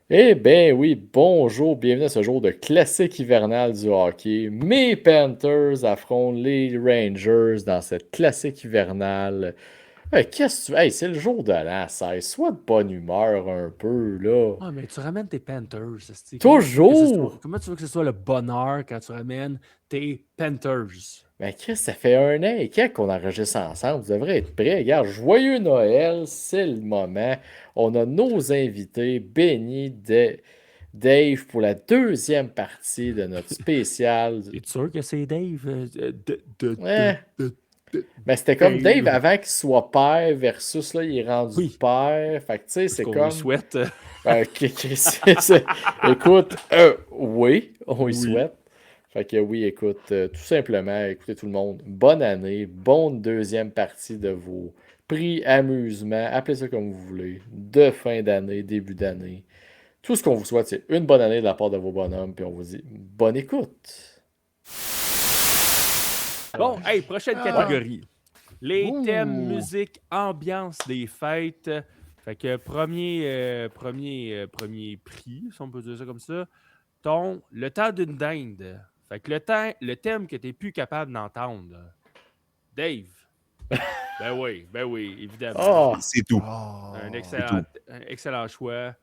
Eh bien oui, bonjour, bienvenue à ce jour de classique hivernal du hockey. Mes Panthers affrontent les Rangers dans cette classique hivernale. Qu'est-ce que tu... Hey, c'est le jour de l'an, ça. Sois de bonne humeur un peu, là. Ah, mais tu ramènes tes Panthers, esti. Toujours! Comment tu veux que ce soit le bonheur quand tu ramènes tes Panthers? Mais Chris, ça fait un an et quelques qu'on enregistre ensemble. Vous devrez être prêts. Regarde, joyeux Noël, c'est le moment. On a nos invités, Benny, Dave, pour la deuxième partie de notre spécial. Es-tu sûr que c'est Dave? Ouais. Mais c'était comme Dave Dave. avant qu'il soit père versus là, il est rendu Oui, père. Fait que tu sais, parce c'est qu'on lui comme. souhaite. Écoute, oui, on y Oui. souhaite. Fait que oui, écoute, tout simplement, écoutez tout le monde, bonne année, bonne deuxième partie de vos prix amusement, appelez ça comme vous voulez, de fin d'année, début d'année. Tout ce qu'on vous souhaite, c'est une bonne année de la part de vos bonhommes, puis on vous dit bonne écoute. Bon, hey, prochaine Ouais. catégorie. Les thèmes Ouh! musique ambiance des fêtes. Fait que premier prix, si on peut dire ça comme ça, le temps d'une dinde. Fait que le thème que tu n'es plus capable d'entendre. Dave. Ben oui, évidemment. Oh, C'est tout. Un Oh! C'est tout. excellent choix.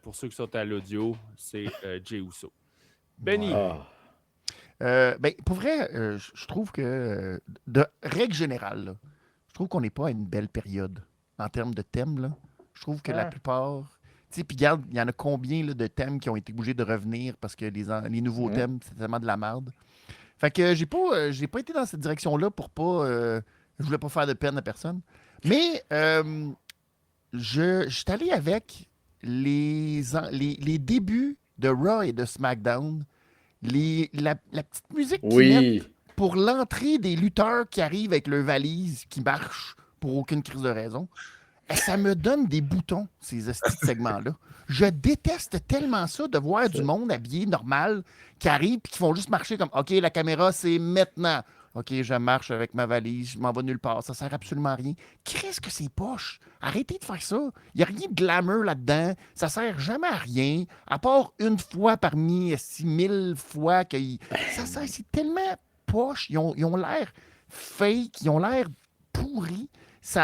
Pour ceux qui sont à l'audio, c'est Jay Uso. Ouais. Benny. oh. Ben, pour vrai, je trouve que, de règle générale, là, je trouve qu'on n'est pas à une belle période en termes de thèmes. Là. Je trouve que la Ah. plupart. Tu sais, puis regarde, il y en a combien là, de thèmes qui ont été obligés de revenir parce que les nouveaux Mhm. thèmes, c'est tellement de la merde. Fait que j'ai pas été dans cette direction-là pour pas. Je voulais pas faire de peine à personne. Mais je suis allé avec les débuts de Raw et de SmackDown, la petite musique qu'ils mettent Oui. pour l'entrée des lutteurs qui arrivent avec leur valise qui marche pour aucune crise de raison. Ça me donne des boutons, ces hosties de segments-là. Je déteste tellement ça de voir du monde habillé normal qui arrive et qui font juste marcher comme OK, la caméra, c'est maintenant. OK, je marche avec ma valise, je m'en vais nulle part. Ça sert absolument à rien. Qu'est-ce que c'est poche? Arrêtez de faire ça. Il n'y a rien de glamour là-dedans. Ça sert jamais à rien, à part une fois parmi 6000 fois que ça sert. C'est tellement poche. Ils ont l'air fake, ils ont l'air pourris.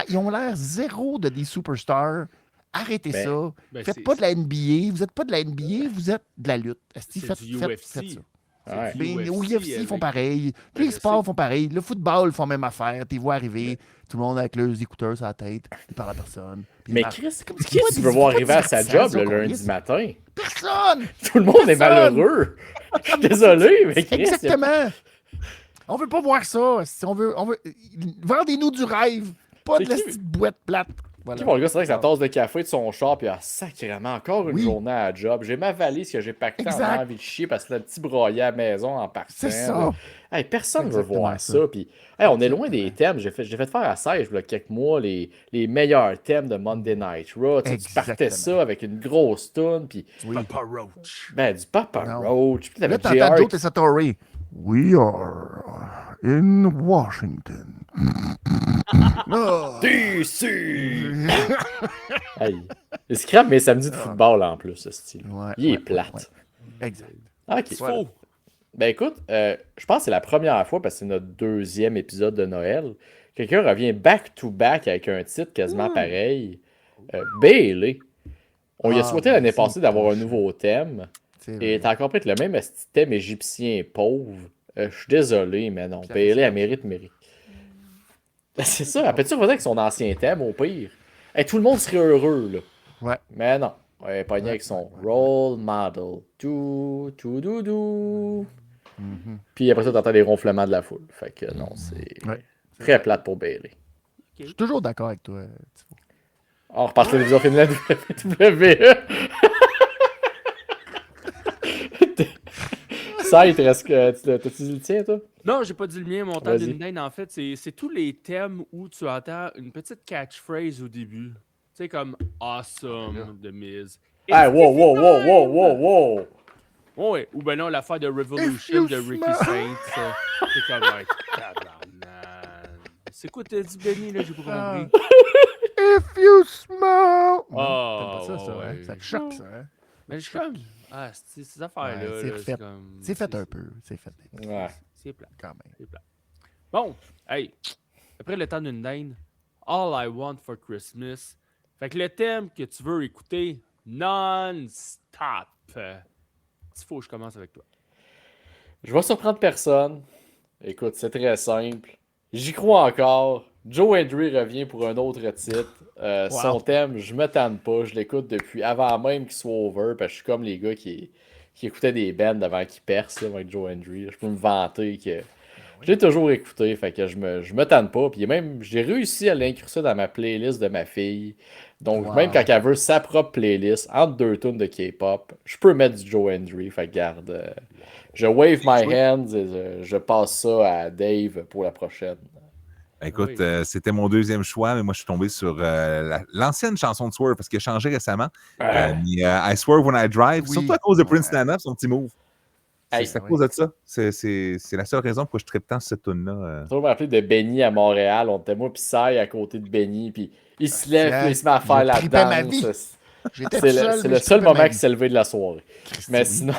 Ils ont l'air zéro de des superstars. Arrêtez Ben, ça. Ben, Faites pas de la NBA. Vous n'êtes pas de la NBA, vous êtes de la lutte. Esti, c'est du faites UFC. ça. ouais. C'est du Ben, au UFC, ils font avec- pareil. Tous Ben, les je sports sais. font pareil. Le football font même affaire. Tu vois arriver, tout le monde avec leurs écouteurs sur la tête, ils parlent à personne. Puis ils Mais marchent. Chris, C'est comme qui pas tu veux voir arriver à sa divertissant, job ça, le qu'on lundi lisse. matin? Personne! Tout le monde est Personne! malheureux. Je suis désolé, mais Chris, Exactement. On veut pas voir ça. Si on veut. Vendez-nous du rêve. Pas C'est de la qui- petite boîte plate. Qui Voilà. mon gars, c'est vrai que sa tasse de café de son char, puis ah, sacrément, encore une Oui. journée à la job. J'ai ma valise que j'ai pactée en Exact. envie de chier parce que le petit broyé à la maison en partant. C'est ça. Hey, personne C'est veut voir exactement ça. Puis, hey, on est loin des thèmes. J'ai fait faire à 16, il y a quelques mois, les meilleurs thèmes de Monday Night Raw. Tu sais, tu partais Exactement. ça avec une grosse toune, puis Oui. Papa Roach. ben, du Papa Non. Roach. Puis Là, t'avais t'entends JR Joe Tessitore. We are in Washington. Ah. DC! Hey. Il scrape mes samedis de football en plus, ce style. Ouais, Il est ouais, plate. ouais. Exact. Ok. C'est Voilà. faux. Ben écoute, je pense que c'est la première fois, parce que c'est notre deuxième épisode de Noël, quelqu'un revient back-to-back avec un titre quasiment pareil. Bailey. On lui a Ah, souhaité mais l'année c'est passée d'avoir un poche. nouveau thème. C'est Et vrai. t'as encore pris le même esti de thème égyptien pauvre. Je suis désolé, mais non. Puis Bailey, ça elle mérite. Ben, c'est ça, elle peut-tu revenir avec son ancien thème au pire? Hey, tout le monde serait heureux, là. Ouais. Mais non. Elle est pognée avec son role model. Tout, tout, doudou. Mhm. Puis après ça, t'entends les ronflements de la foule. Fait que non, c'est Ouais. très plate pour Bailey. Je suis toujours d'accord avec toi, Tifo. On repasse la division féminine de WWE. Ça, il te reste que. T'as-tu dit le tien, toi? Non, j'ai pas dit le mien. Mon temps Vas-y. d'une dinde, en fait, c'est tous les thèmes où tu entends une petite catchphrase au début. Tu sais, comme Awesome de Miz. Hey, wow. Ouais, ou ben non, l'affaire de Revolution If de you Ricky smell- Saints. C'est comme, ouais, tabarnak. C'est quoi t'as dit, Benny, là? J'ai pas compris. If you smell. Ah, T'aimes pas ça, ouais. hein? Ça te choque, ça, hein? Mais je suis comme. Ah, ces affaires-là. Ouais, c'est là, fait. comme- C'est fait un peu. C'est fait Ouais. C'est plat. quand même. C'est plat. Bon, hey, après le temps d'une dinde, All I Want for Christmas. Fait que le thème que tu veux écouter non-stop. Il faut que je commence avec toi. Je vais surprendre personne. Écoute, c'est très simple. J'y crois encore. Joe Hendry revient pour un autre titre. Son Wow. thème, je me tanne pas. Je l'écoute depuis avant même qu'il soit over. Parce que je suis comme les gars qui écoutaient des bands avant qu'ils percent là, avec Joe Hendry. Je peux me vanter que je l'ai toujours écouté. Fait que je me tanne pas. Puis même, j'ai réussi à l'incruster dans ma playlist de ma fille. Donc, Wow. même quand elle veut sa propre playlist, entre deux tunes de K-pop, je peux mettre du Joe Hendry. Fait que garde. Je wave my hands et je passe ça à Dave pour la prochaine. Écoute, Oui. c'était mon deuxième choix, mais moi, je suis tombé sur l'ancienne chanson de Swerve parce qu'il a changé récemment. Ah. Mais, I Swerve When I Drive, Oui. surtout à cause de Ouais. Prince Nana, son petit move. Hey, C'est à ouais. cause de ça. C'est la seule raison pourquoi je trippe tant cette tune-là. J'ai toujours me rappelé de Benny à Montréal. On était moi pis Sai à côté de Benny. Puis il se lève, puis il se met à faire Je la tripais ma vie. danse. J'étais C'est tout seul, c'est mais le je seul tripais ma moment vie. qui s'est levé de la soirée. Mais oui. sinon,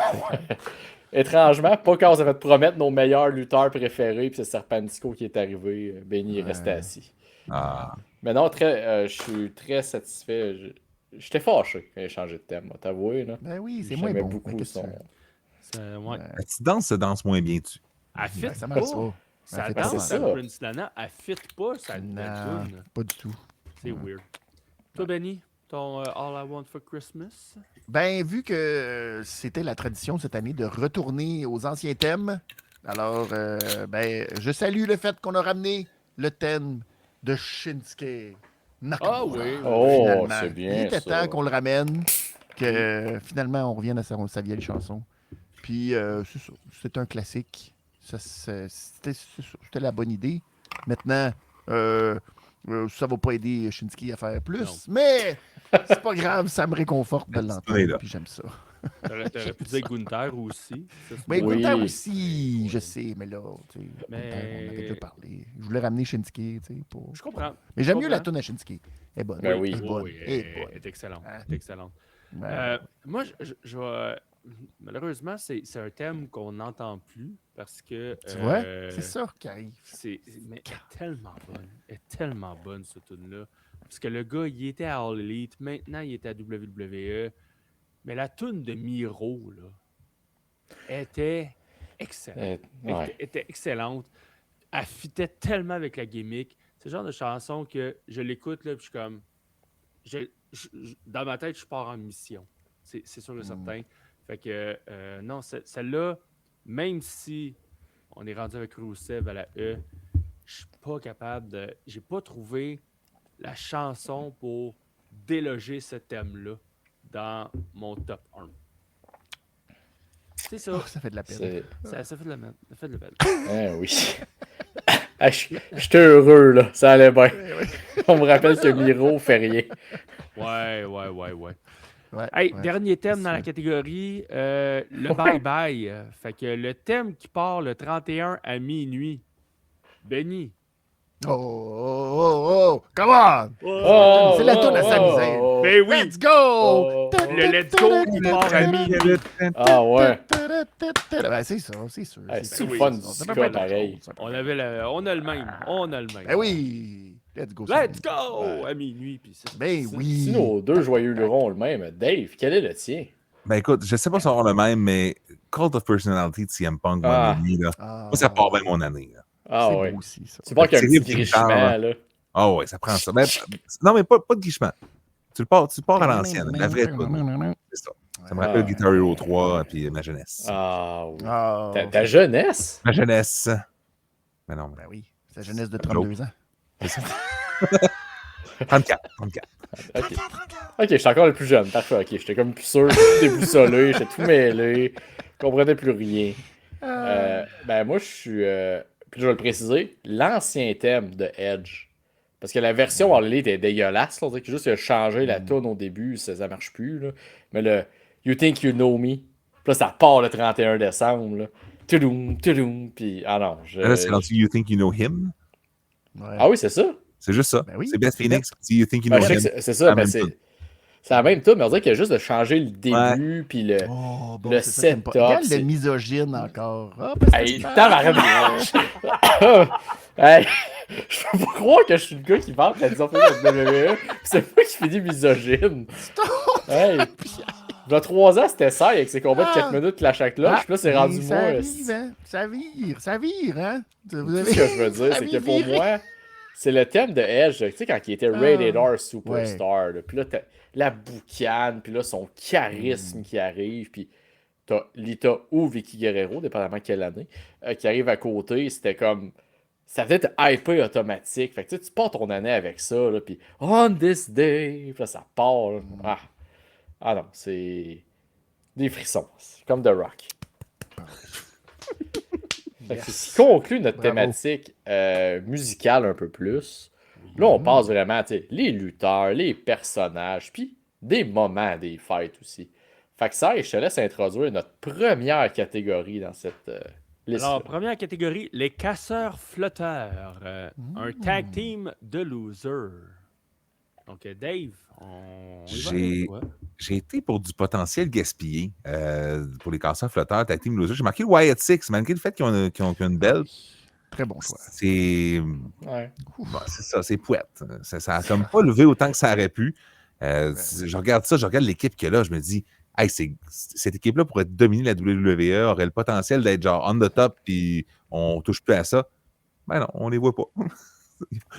étrangement, pas quand on avait fait promettre nos meilleurs lutteurs préférés, puis c'est Serpentico qui est arrivé, Benny est resté assis. Ah. Mais non, je suis très satisfait. J'étais fâché quand il a changé de thème, moi, t'avouer, là. Ben oui, c'est moins J'aimais bon. beaucoup Mais qu'est-ce que son. tu veux? Ouais. La petite danse se danse moins bien dessus. Elle fit Ben, ça marche pas. pas. Ça fait danse pas. c'est à ça. Prince Nana. Elle fit pas sa Non, tune. pas du tout. C'est weird. Toi, Benny, ton All I Want for Christmas? Ben, vu que c'était la tradition cette année de retourner aux anciens thèmes, alors, ben, je salue le fait qu'on a ramené le thème de Shinsuke Nakamura. Ah oui. Oh, Finalement. c'est bien. Il était ça. temps qu'on le ramène, que finalement on revienne à sa vieille chanson. Puis, c'est ça. C'est un classique. C'était la bonne idée. Maintenant, ça va pas aider Shinsuke à faire plus, Non. mais c'est pas grave, ça me réconforte de Oui, l'entendre, là. puis j'aime ça. T'aurais pu dire Gunther aussi. Ça, c'est Mais pas- Oui. Gunther aussi, je sais, mais là, tu sais, Mais- Gunther, on avait déjà parlé. Je voulais ramener Shinsuke, tu sais, pour... Je comprends. Mais j'aime Je mieux la comprends. tune à Shinsuke. Elle est bonne. Ben oui. Elle est bonne. Oui, Elle est bonne. elle est excellente. Hein? Elle est excellente. Ouais. Moi, je vais. Malheureusement, c'est un thème qu'on n'entend plus parce que. Tu vois, c'est ça qui arrive. Mais elle est tellement bonne. Elle est tellement bonne, cette tune-là. Parce que le gars, il était à All Elite. Maintenant, il était à WWE. Mais la tune de Miro, là, était excellente. Ouais. Était excellente. Elle fitait tellement avec la gimmick. C'est le genre de chanson que je l'écoute, là, puis je suis comme. Dans ma tête, je pars en mission. C'est sûr et certain. Fait que, non, celle-là, même si on est rendu avec Rousseff à la E, je suis pas capable de. J'ai pas trouvé la chanson pour déloger ce thème-là dans mon top 1. C'est ça. Oh, ça fait de la peine. C'est- Ça fait de la peine. Ça fait de la peine. Ah oui. Ah, j'étais heureux, là. Ça allait bien. On me rappelle que Miro fait rien. Ouais. Ouais, Hey, ouais. dernier thème c'est dans la ça. catégorie, le bye-bye. Fait que le thème qui part le 31 à minuit. Benny. Oh, come on! Oh, C'est la toune à sa misère. Ben oui! Let's go! Oh. Le let's go qui part à minuit. Ah ouais. Ben, c'est ça, c'est sûr. Hey, c'est oui, fun c'est du ça. ska, Ça peut pas être pareil. autre chose, ça peut On pas a le même. On a le même. Ben oui! Let's go! Let's go! Ouais. À minuit. Puis c'est ça. Ben Si oui! nos deux joyeux lurons ont le même, Dave, quel est le tien? Ben écoute, je sais pas si on a le même, mais Cult of Personality de CM Punk, Ah. là. Ah, Moi, ça part bien mon année. Là. Ah c'est ouais. beau aussi, ça. Tu vois qu'il y a un Terrible petit guitare, grichement, là. Ah ouais, ça prend ça. Ben, non, mais pas de guichement. Tu pars à l'ancienne, la vraie tune. C'est ça. Ça me rappelle Ah. Guitar Hero 3 puis ma jeunesse. Ah oui. Ah, Ta jeunesse? Ma jeunesse. Mais non, ben oui, sa jeunesse de 32 ans. c'est ça. 34. Ok. Ok, je suis encore le plus jeune. Parfait, ok. J'étais comme plus sûr, tout déboussolé, j'étais tout mêlé, je comprenais plus rien. Ben moi, je suis. Puis je vais le préciser, l'ancien thème de Edge. Parce que la version en Elite est dégueulasse. Là, on dirait que juste il a changé la tune au début, ça marche plus. Là. Mais le You Think You Know Me, puis là, ça part le 31 décembre. Là. Toudoum, puis ah non. Là, c'est rendu You Think You Know Him. Ouais. Ah oui, c'est ça. C'est juste ça. Ben oui, c'est Beth c'est Phoenix qui dit You Think You Ah, Know je sais Him. que c'est ça, La mais même c'est. tune. C'est la même tout, mais on dirait qu'il y a juste de changer le début, puis le. Oh, bon, Le c'est ça, t'aimes pas. setup, Regarde c'est- le misogyne encore. Ah, parce que Hey, tu parles. tabarnak! Hey, je peux pas croire que je suis le gars qui vante la disons de la WWE, pis c'est moi qui finis misogyne. Hey, il y a 3 ans, c'était ça, avec ses combats de 4 minutes clash à cloche, puis là, c'est rendu ça moi. arrive, hein? Ça vire, hein? Vous Tout avez- ce que je veux dire, ça c'est que vire pour virer. moi, c'est le thème de Edge, tu sais, quand il était Rated R Superstar, là, puis là, t'as la boucane, puis là, son charisme qui arrive, puis t'as Lita ou Vicky Guerrero, dépendamment quelle année, qui arrive à côté, c'était comme... Ça devait être hypé automatique. Fait que tu pars ton année avec ça, là, puis On This Day, puis là, ça part, là. Ah non, c'est... Des frissons. C'est comme The Rock. Fait que c'est ce qui conclut notre Bravo. thématique musicale un peu plus. Là, on passe vraiment, tu sais, les lutteurs, les personnages, puis des moments des fights aussi. Fait que ça, je te laisse introduire notre première catégorie dans cette liste. Alors, première catégorie, les casseurs flotteurs. Un tag team de losers. Donc, Dave, on y va avec toi. J'ai été pour du potentiel gaspillé pour les casseurs flotteurs, tag team loser. J'ai marqué le Wyatt Six, malgré le fait qu'ils ont une belle. Très bon choix. C'est Ouais. bon, c'est ça, c'est pouette. Ça a comme pas levé autant que ça aurait pu. Je regarde ça, je regarde l'équipe qu'il y a là, je me dis, hey, cette équipe-là pourrait dominer la WWE, aurait le potentiel d'être genre on the top, puis on touche plus à ça. Ben non, on les voit pas.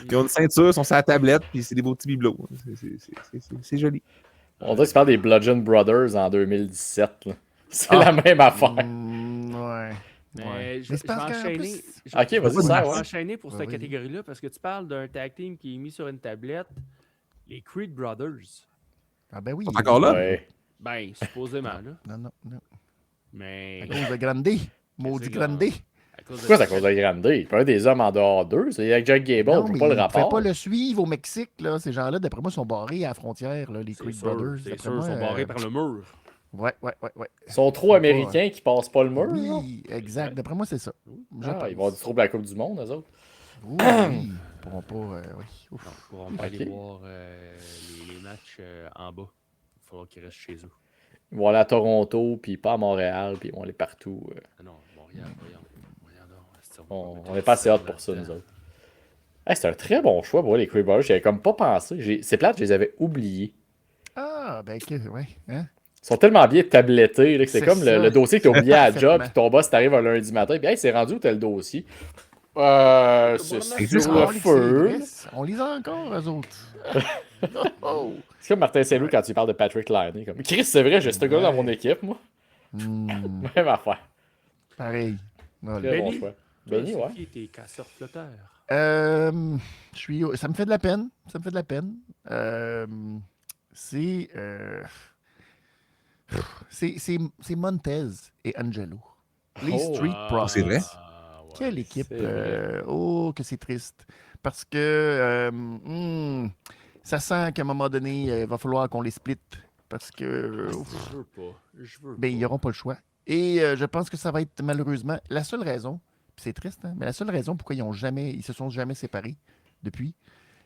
Ils ont une ceinture, ils sont sur la tablette, puis c'est des beaux petits bibelots. C'est joli. On dirait que tu parles des Bludgeon Brothers en 2017. Là. C'est la même affaire. Ouais. Mais Ouais. je Mais vais c'est parce qu'en enchaîner. plus- Ok, vas-y, Je ça, vais ouais. enchaîner pour cette Vas-y. catégorie-là parce que tu parles d'un tag team qui est mis sur une tablette. Les Creed Brothers. Ah ben oui. Ils sont encore là? Ouais. Ben, supposément, là. Non. Mais. À cause de Grande. Maudit C'est Grande. à cause de Pourquoi c'est à cause de Grande? Il peut y avoir des hommes en dehors d'eux. C'est avec Jack Gable, Non, on mais peut pas le ils ne rapport. pas le suivre au Mexique. Là. Ces gens-là, d'après moi, sont barrés à la frontière, là, les C'est Creed sûr, Brothers. c'est D'après sûr, moi, ils sont barrés par le mur. Ouais. Ils sont trop américains qui passent pas le mur. là. Oui, exact. D'après moi, c'est ça. Je Ah, ils pense. vont avoir du trouble à la Coupe du Monde, eux autres. Oui, ils pourront pas. Oui. Ouf. Donc, ils pourront pas aller Ok. voir les matchs en bas. Il faudra qu'ils restent chez eux. Ils vont aller à Toronto, puis pas à Montréal, puis ils vont aller partout. Ah non, Montréal, voyons donc. Est-ce On n'est pas assez hâte pour ça, nous autres. Hey, c'est un très bon choix pour les Creed Brothers. J'avais comme pas pensé. C'est plate, je les avais oubliés. Ah, ben, ouais. Hein? Ils sont tellement bien tablettés là, que c'est C'est comme ça. le dossier que t'as oublié à la job, Parfaitement. puis ton boss t'arrive un lundi matin, puis hey, c'est rendu où t'as le dossier? C'est existe sur pas. le On les feu. sait, on les a encore, eux autres. Oh. C'est comme Martin Saint-Louis quand tu parles de Patrick Liney. Comme, Chris, c'est vrai, j'ai ce gars dans mon équipe, moi. Même affaire. Pareil. Voilà. Très bon Benny? choix. Benny, ouais. Qui tes casseurs flotteurs? Ça me fait de la peine. C'est Montez et Angelo. Les Oh. Street Ah, Profits. c'est vrai? ouais. Quelle équipe. c'est vrai. Que c'est triste. Parce que ça sent qu'à un moment donné, il va falloir qu'on les split. Parce que Je veux pas. ben, ils n'auront pas le choix. Et je pense que ça va être malheureusement la seule raison, puis c'est triste, hein, mais la seule raison pourquoi ils se sont jamais séparés depuis,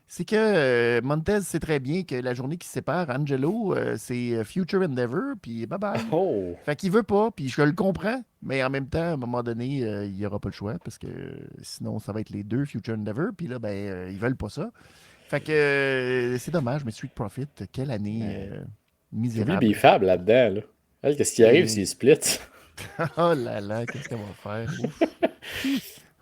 c'est que Montez sait très bien que la journée qui se sépare, Angelo, c'est Future Endeavor, puis bye-bye. Oh! Fait qu'il veut pas, puis je le comprends, mais en même temps, à un moment donné, il n'y aura pas le choix, parce que sinon, ça va être les deux Future Endeavor, puis là, ben, ils veulent pas ça. Fait que c'est dommage, mais Street Profit, quelle année J'ai oublié misérable. Bifab là-dedans. Là. Elle, qu'est-ce qui arrive s'il split? Oh là là, qu'est-ce qu'on va faire? Ouf.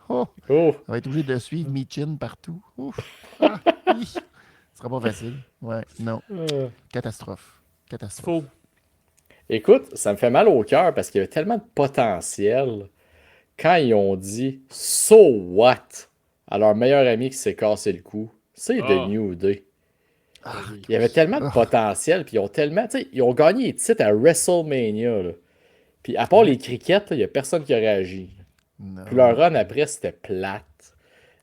Oh, Oh! on va être obligé de suivre Michin partout. Ouf. Ah, hi. Ce sera pas facile. Ouais, non. Catastrophe. Faux. Écoute, ça me fait mal au cœur parce qu'il y avait tellement de potentiel quand ils ont dit So what? À leur meilleur ami qui s'est cassé le cou. C'est The New Day. Il y avait tellement de potentiel, puis ils ont tellement. Tu sais, ils ont gagné les titres à WrestleMania. Là. Puis à part les crickets, il n'y a personne qui a réagi. Non. Puis leur run après, c'était plate.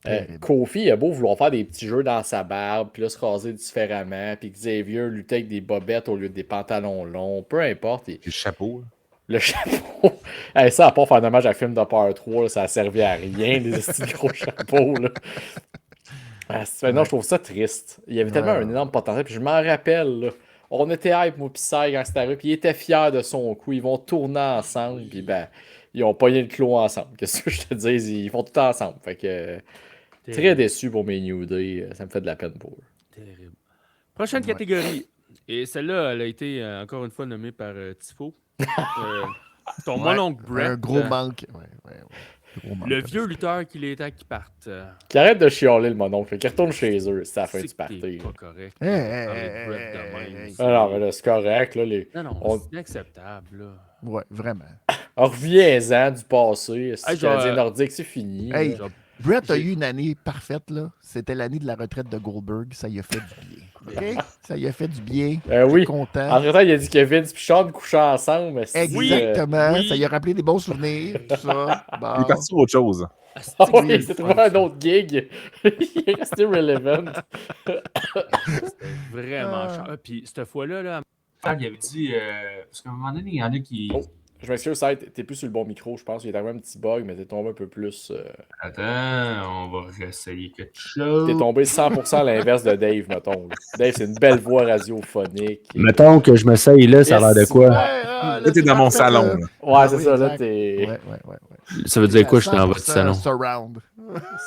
Terrible. Kofi, il a beau vouloir faire des petits jeux dans sa barbe, puis là se raser différemment, puis Xavier luttait avec des bobettes au lieu de des pantalons longs, peu importe. Le chapeau. Le chapeau. Hey, ça, à part faire un hommage à film de Part 3, là, ça a servi à rien, les petits gros chapeaux. Là. Non, je trouve ça triste. Il y avait tellement un énorme potentiel. Puis je m'en rappelle, là, On était hype, moi, pis Sai, quand c'était arrivé, puis il était fier de son coup. Ils vont tourner ensemble, puis ben, ils ont pogné le clos ensemble. Qu'est-ce que je te dis? Ils font tout ensemble. Fait que, très Terrible. déçu pour mes New Day. Ça me fait de la peine pour eux. Terrible. Prochaine Ouais. catégorie. Et celle-là, elle a été encore une fois nommée par Tifo. Ton Ouais, mononcle Brett. Un gros manque. Ouais. Gros manque Le comme vieux ça. lutteur qu'il est temps qu'il parte. Qui arrête de chialer le mononcle, qui retourne chez eux. C'est la fin du C'est party. pas correct. Hey, hey, Parler hey, de Brett de hey, même, hey, c'est- Ah non, mais là, c'est correct. Là, Non, on- c'est inacceptable. Là. Ouais, vraiment. Reviens-en du passé. C'est Hey, genre, Canadien nordique, c'est fini. Hey, là. Genre, Brett a J'ai- eu une année parfaite, là. C'était l'année de la retraite de Goldberg. Ça y a fait du bien. OK? Ça y a fait du bien. Oui. Content. Entre-temps, il a dit que Vince et Sean couchaient ensemble. Exactement. oui. Ça y a rappelé des bons souvenirs, tout ça. Il est Bon. parti sur autre chose. Ah Oui, oui, il s'est trouvé un autre gig. Il est resté relevant. C'était vraiment Ah. cher. Ah, puis cette fois-là, là, Il avait dit, parce qu'à un moment donné, il y en a qui. Oh. Je m'excuse, ça, t'es plus sur le bon micro, je pense. Il est arrivé un petit bug, mais t'es tombé un peu plus. Attends, on va réessayer quelque chose. T'es tombé 100% à l'inverse de Dave, mettons. Là. Dave, c'est une belle voix radiophonique. Mettons que je m'essaye là, ça a l'air de Yes. quoi? Là, Là, t'es dans mon salon. là. Ouais, Ah c'est oui, ça, là, exact. t'es. Ouais. Ça veut dire quoi, je suis dans votre 100% salon? Surround.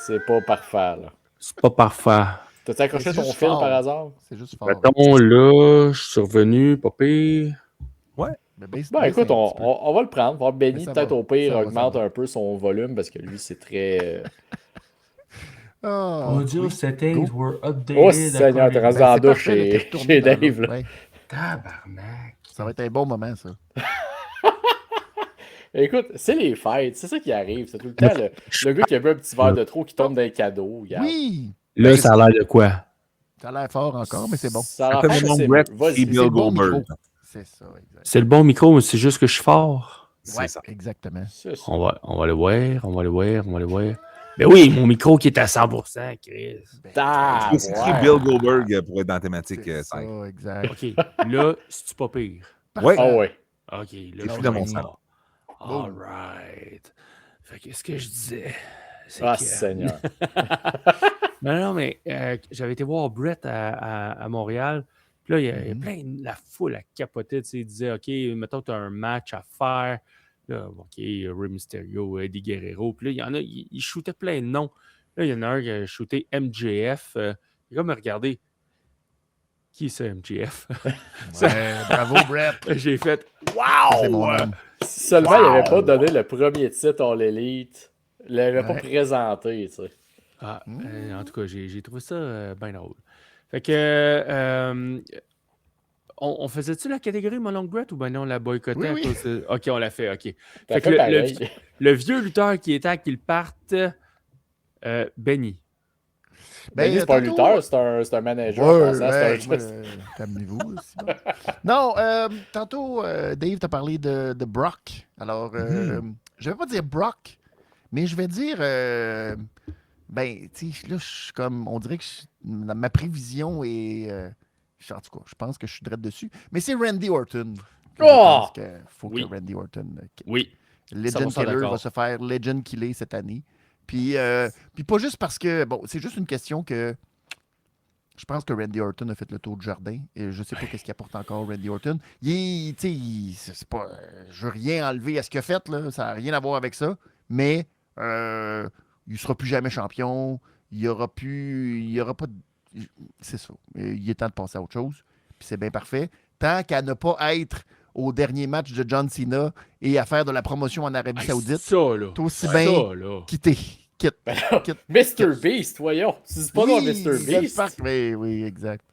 C'est pas parfait, là. C'est pas parfait. T'as-tu accroché C'est ton juste fil fort. par hasard? C'est juste fort. Mettons là, je suis revenu, pas pire. Mais baisse- Ben baisse écoute, un petit peu. on va le prendre. Voir Benny, Mais ça peut-être va. au pire, Ça va, augmente ça va. un peu son volume parce que lui, c'est très. Ah, Audio oui. settings Go. were updated. Oh, Seigneur, t'es rendu Ben, dans c'est la douche parfait, là, t'es chez retourné dans Dave. l'autre. Là. Ouais. Tabarnak. Ça va être un bon moment, ça. Écoute, c'est les fêtes, c'est ça qui arrive. C'est tout le temps le gars qui a bu un petit verre de trop qui tombe dans les cadeaux. Regarde. Oui! Là, ça a l'air de quoi? Ça a l'air fort encore, mais c'est bon. Ça a Appelle l'air mon fort, mais Brett c'est et vas-y. Bill c'est le bon Goldberg. micro. C'est ça, exact. C'est le bon micro, mais c'est juste que je suis fort. Ouais, C'est ça. exactement. C'est ça. On va le voir, on va le voir, on va le voir. Mais oui, mon micro qui est à 100%, Chris. Ah, C'est écrit ouais. Bill Goldberg pour être dans la thématique C'est 5. ça, exact. OK, là, c'est-tu pas pire? Ouais. Ah ouais. OK, là, Je suis dans mon salon. All right. Fait que ce que je disais, c'est Ah, que... Seigneur. Non, mais j'avais été voir Brett à Montréal. Puis là, il y a plein la foule à capoter. Tu sais, il disait, OK, mettons, tu as un match à faire. Là, OK, Rey Mysterio, Eddie Guerrero. Puis là, il y en a, ils shootaient plein de noms. Là, il y en a un qui a shooté MJF. Il a comme regardé. Qui c'est MJF? Ouais, bravo, Brett. J'ai fait, C'est mon wow! homme. Si seulement il n'avait pas donné le premier titre à l'élite, il l'avait pas Ouais. présenté, tu sais. Ah, en tout cas, j'ai trouvé ça bien drôle. Fait que, on faisait-tu la catégorie Mon Brett ou ben non, on la boycottait? Oui, à oui. cause de- OK, on l'a fait, OK. T'as Fait que fait pareil. le vieux lutteur qui était à qu'il parte, Benny. Ben, c'est pas un tantôt- lutteur, c'est un manager. Ouais, en passant, ouais, c'est un- calmez-vous. c'est bon. Non, tantôt, Dave t'a parlé de Brock. Alors, je vais pas dire Brock, mais je vais dire, ben, tu sais, là, je suis comme, on dirait que ma prévision est, en tout cas, je pense que je suis direct dessus, mais c'est Randy Orton. Je Oh! pense qu'il faut Oui. que Randy Orton, Oui. Legend 100% Killer, d'accord. va se faire Legend Killer cette année. Puis pas juste parce que, bon, c'est juste une question que je pense que Randy Orton a fait le tour du jardin. Et je sais pas qu'est-ce qu'il apporte encore, Randy Orton. Tu sais, c'est pas, je veux rien enlever à ce qu'il a fait, là. Ça n'a rien à voir avec ça. Mais il sera plus jamais champion. Il y aura pas de... C'est ça. Il est temps de passer à autre chose. Puis c'est bien parfait. Tant qu'à ne pas être au dernier match de John Cena et à faire de la promotion en Arabie Hey, Saoudite, ça, là. t'es aussi Ça, bien là. quitter. Quitte. Mr. Beast, voyons. Tu dis pas non à Mr. Beast. Oui, exact.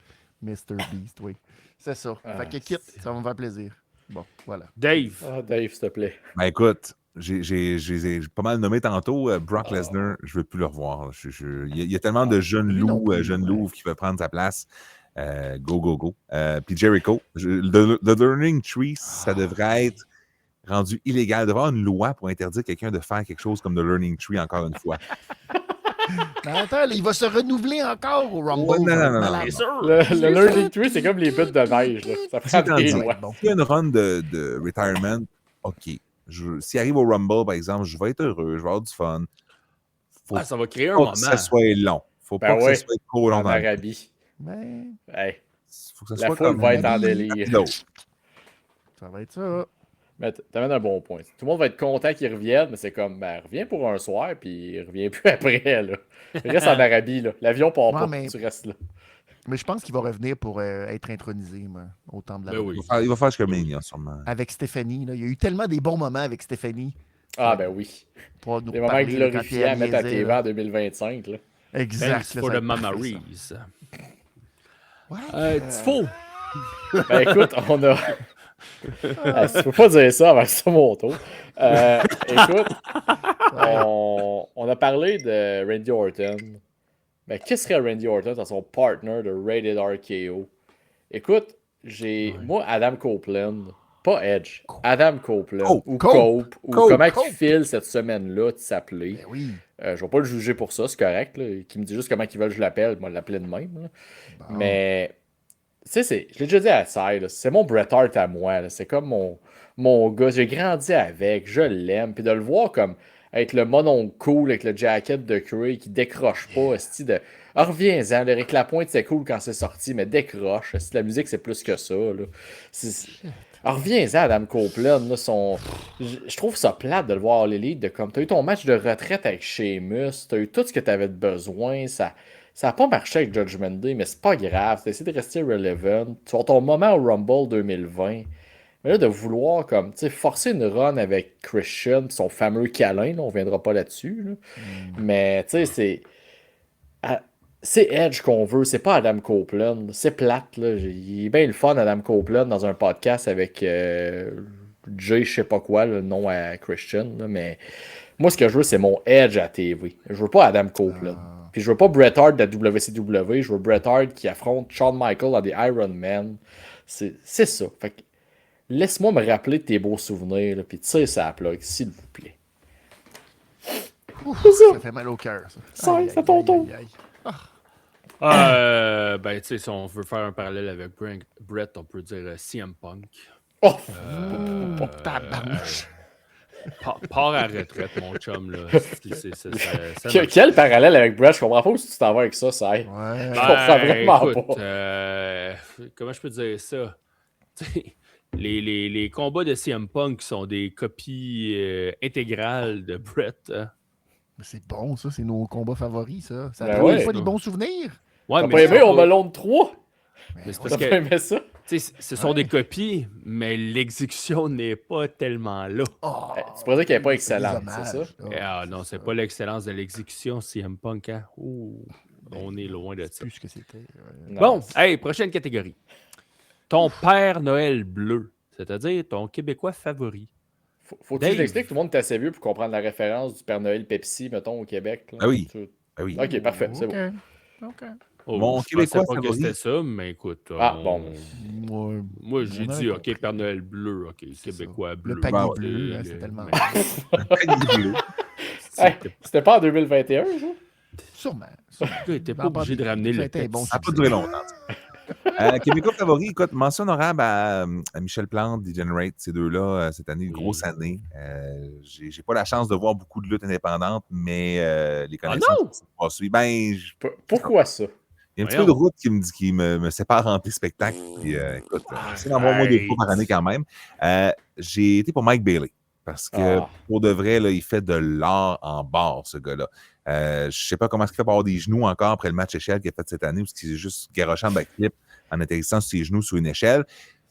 Mr. Beast, oui. C'est ça. Ah, fait que quitte, ça va me faire plaisir. Bon, voilà. Dave. Ah, Dave, s'il te plaît. Ben écoute, j'ai pas mal nommé tantôt Brock Lesnar, je veux plus le revoir. Il y a tellement de jeunes lui non loups, plus, jeunes ouais. loups qui peuvent prendre sa place. Go. Puis Jericho, the Learning Tree, ça devrait être rendu illégal. Il devrait y avoir une loi pour interdire quelqu'un de faire quelque chose comme The Learning Tree encore une fois. Mais attends, là, il va se renouveler encore au Rumble. Ouais, non, ça va être non, malade. Bien sûr. Le Learning Tree, c'est comme les buts de neige. Là. Ça prend Dans des le lois. Bon. S'il y a une run de retirement, OK. S'il arrive au Rumble, par exemple, je vais être heureux, je vais avoir du fun. Faut Ah, ça va créer un pas moment. que ça soit long. Faut Ben pas que ouais. ça soit trop long En dans le temps. Arabie. Ben, Hey. Faut que ça La soit foule comme va être en délire. l'autre. Ça va être ça. Mais t'amènes un bon point. Tout le monde va être content qu'il revienne, mais c'est comme, ben, reviens pour un soir, puis il revient plus après, là. Reste en Arabie, là. L'avion part Ouais, pas, mais- tu restes là. Mais je pense qu'il va revenir pour être intronisé moi, au temple de la Ben Reine. oui. Il va faire jusqu'à Mania, sûrement. Avec Stéphanie. Là. Il y a eu tellement des bons moments avec Stéphanie. Ah, ben oui. Pour nous Des moments reparler, là, quand glorifiants à elle mettre à niaisait, TV là. en 2025, là. Exact. Thanks là, for ça va the être parfait, memories. Ouais. Tifo! Ben écoute, on a. Ah, tu peux pas dire ça avec ça, mon tour. Écoute, on a parlé de Randy Orton. Mais qu'est-ce serait Randy Orton dans son partner de Rated RKO? Écoute, moi, Adam Copeland, pas Edge, Adam Copeland, Cope. ou Cope. Cope, ou Cope. comment Cope. il file cette semaine-là de s'appeler. Ben oui. Je vais pas le juger pour ça, c'est correct. Là. Qui me dit juste comment ils veulent que je l'appelle, moi, l'appeler de même. Là. Bon. Mais, tu sais, je l'ai déjà dit à Sai, là, c'est mon Bret Hart à moi. là. C'est comme mon gars. J'ai grandi avec, je l'aime. Puis de le voir comme être le mononcle cool avec le jacket de Curry qui décroche pas. esti de... Ah, reviens-en, le Rick Lapointe, c'est cool quand c'est sorti, mais décroche. esti, la musique, c'est plus que ça. Là. Ah, reviens-en, Adam Copeland. Là, je trouve ça plate de le voir à l'élite. De comme, t'as eu ton match de retraite avec Sheamus, t'as eu tout ce que t'avais de besoin. Ça n'a pas marché avec Judgment Day, mais c'est pas grave. T'as essayé de rester relevant. Tu vas avoir ton moment au Rumble 2020. Mais là, de vouloir comme, tu sais, forcer une run avec Christian, pis son fameux câlin, là, on reviendra pas là-dessus. Là. Mais, tu sais, c'est Edge qu'on veut, c'est pas Adam Copeland. C'est plate, là. Il est bien le fun, Adam Copeland, dans un podcast avec Jay, je sais pas quoi, le nom à Christian. Là, mais moi, ce que je veux, c'est mon Edge à TV. Je veux pas Adam Copeland. Puis je veux pas Bret Hart de la WCW. Je veux Bret Hart qui affronte Shawn Michaels dans des Iron Man. C'est ça. Fait que laisse-moi me rappeler de tes beaux souvenirs, là, puis tire ça plug, s'il vous plaît. Ouf, ça fait mal au cœur, ça. Ça, Aïe, c'est aïe, ton aïe, tour. aïe, aïe. Ben, tu sais, si on veut faire un parallèle avec Brett, on peut dire CM Punk. Oh! Tabarnouche. Part à retraite, mon chum, là. Quel parallèle avec Brett? Je comprends pas où tu t'en vas avec ça, ça. Ouais. Je comprends vraiment écoute, pas. comment je peux dire ça? Tu sais, les combats de CM Punk sont des copies intégrales de Brett. Hein. Mais c'est bon, ça. C'est nos combats favoris, ça. Ça Ben fait ouais. pas des bons souvenirs. Ouais, T'as pas aimé au melon de 3? Mais c'est T'as parce pas que aimé ça? tu sais, ce sont des copies, mais l'exécution n'est pas tellement là. Oh, Tu pourrais dire qu'elle n'est pas c'est des excellente, hommages. c'est ça? Oh, Ah non, c'est pas l'excellence de l'exécution CM Punk. Hein? Ouh, on est loin de C'est ça. plus ce que c'était. Non. Bon, hey, prochaine catégorie. Ton Père Noël bleu, c'est-à-dire ton Québécois favori. Faut-tu que je Dave. l'explique? Tout le monde est assez vieux pour comprendre la référence du Père Noël Pepsi, mettons, au Québec. Là. Ah oui. Tu- Ah oui. Ok, parfait, c'est bon. OK. Oh, Mon je Québécois pensais pas que favori. c'était ça, mais écoute. Ah, bon. Moi, j'ai On a dit, un OK, Père Noël bleu, OK, C'est Québécois ça. bleu. Le panier Bon, bleu, hein, c'est tellement. Hey, c'était pas en 2021, ça? Sûrement. Tu t'es pas Dans obligé de pandémie, ramener ça a le été un bon Pepsi. Ça n'a pas duré longtemps. Québécois favori, écoute, mention honorable à Michel Plante, Degenerate, ces deux-là, cette année, une grosse année. J'ai pas la chance de voir beaucoup de luttes indépendantes, mais les connaissances non? qui se passent, ben, Pourquoi ça? il y a un petit Voyons. peu de route qui me sépare entre les spectacles. Puis, écoute, c'est d'en voir moins de fois par année quand même. J'ai été pour Mike Bailey. Parce que pour de vrai, là, il fait de l'art en barre, ce gars-là. Je ne sais pas comment est-ce qu'il fait pour avoir des genoux encore après le match échelle qu'il a fait cette année, parce qu'il est juste garoché en backflip en atterrissant sur ses genoux sur une échelle.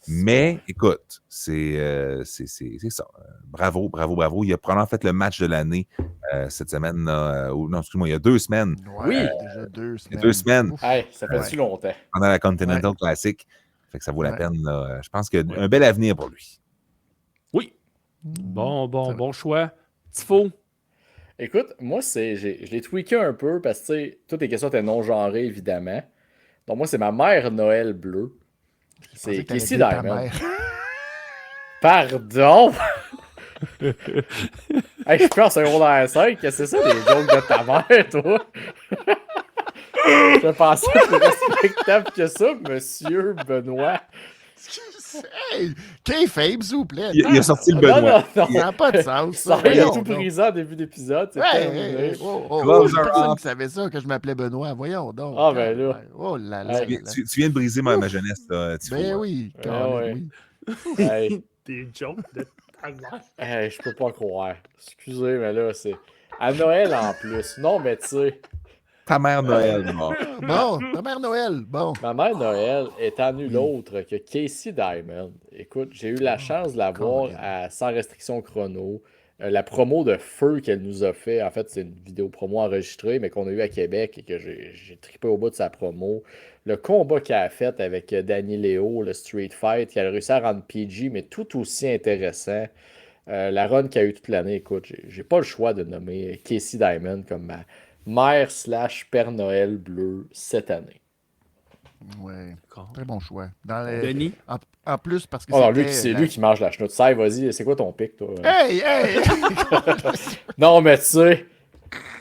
Mais écoute, c'est ça. Bravo, bravo, bravo. Il a probablement fait le match de l'année cette semaine. Non, excuse-moi, il y a 2 semaines. Ouais, Oui. déjà 2 semaines. Il y a 2 semaines. Ouf. Hey, ça fait-tu longtemps? Pendant la Continental Classic. Fait que ça vaut la Ouais. peine. Là. Je pense qu'il y a un bel avenir pour lui. Oui. Bon choix. Tifo. Écoute, moi, je l'ai tweaké un peu parce que, tu sais, toutes les questions étaient non-genrées, évidemment. Donc, moi, c'est ma mère Noël bleue. Je pensais C'est que t'allais Casey dire ta Diamond. mère. Pardon! Hey, je suis plus en secondaire 5. Qu'est-ce que c'est ça, les jokes de ta mère, toi? Je pensais plus respectable que ça, monsieur Benoît. Hey, kayfabe, s'il vous plaît. Il a sorti le Non, Benoît. non, non. Ça n'a pas de sens. Ça, il a tout brisé en début d'épisode. C'est Ouais, terminé. Gloves are personne off. qui savait ça, que je m'appelais Benoît. Voyons donc. Ah, ben là. Oh là là. Hey, là là. Tu viens de briser ma jeunesse, là, Tifo. Ben oui. Ouais, Colin, ouais. oui. Hey, Des jokes de tabarnak. hey, je peux pas croire. Excusez, mais là, c'est. À Noël en plus. Non, mais tu sais, Ta mère Noël, bon. Bon, ta mère Noël. Bon. ma mère Noël étant nulle autre que Casey Diamond. Écoute, j'ai eu la chance de la voir à Sans restriction chrono. La promo de feu qu'elle nous a fait, en fait, c'est une vidéo promo enregistrée, mais qu'on a eu à Québec et que j'ai trippé au bout de sa promo. Le combat qu'elle a fait avec Danny Léo, le Street Fight, qui a réussi à rendre PG, mais tout aussi intéressant. La run qu'il y a eu toute l'année, écoute, j'ai pas le choix de nommer Casey Diamond comme ma mère / Père Noël bleu cette année. Ouais. D'accord. Très bon choix. Dans les- Denis? En plus, parce que Oh non, lui, c'était c'est la- lui qui mange la chenoute. Ça, vas-y, c'est quoi ton pic, toi? Hey, hey! Non, mais tu sais,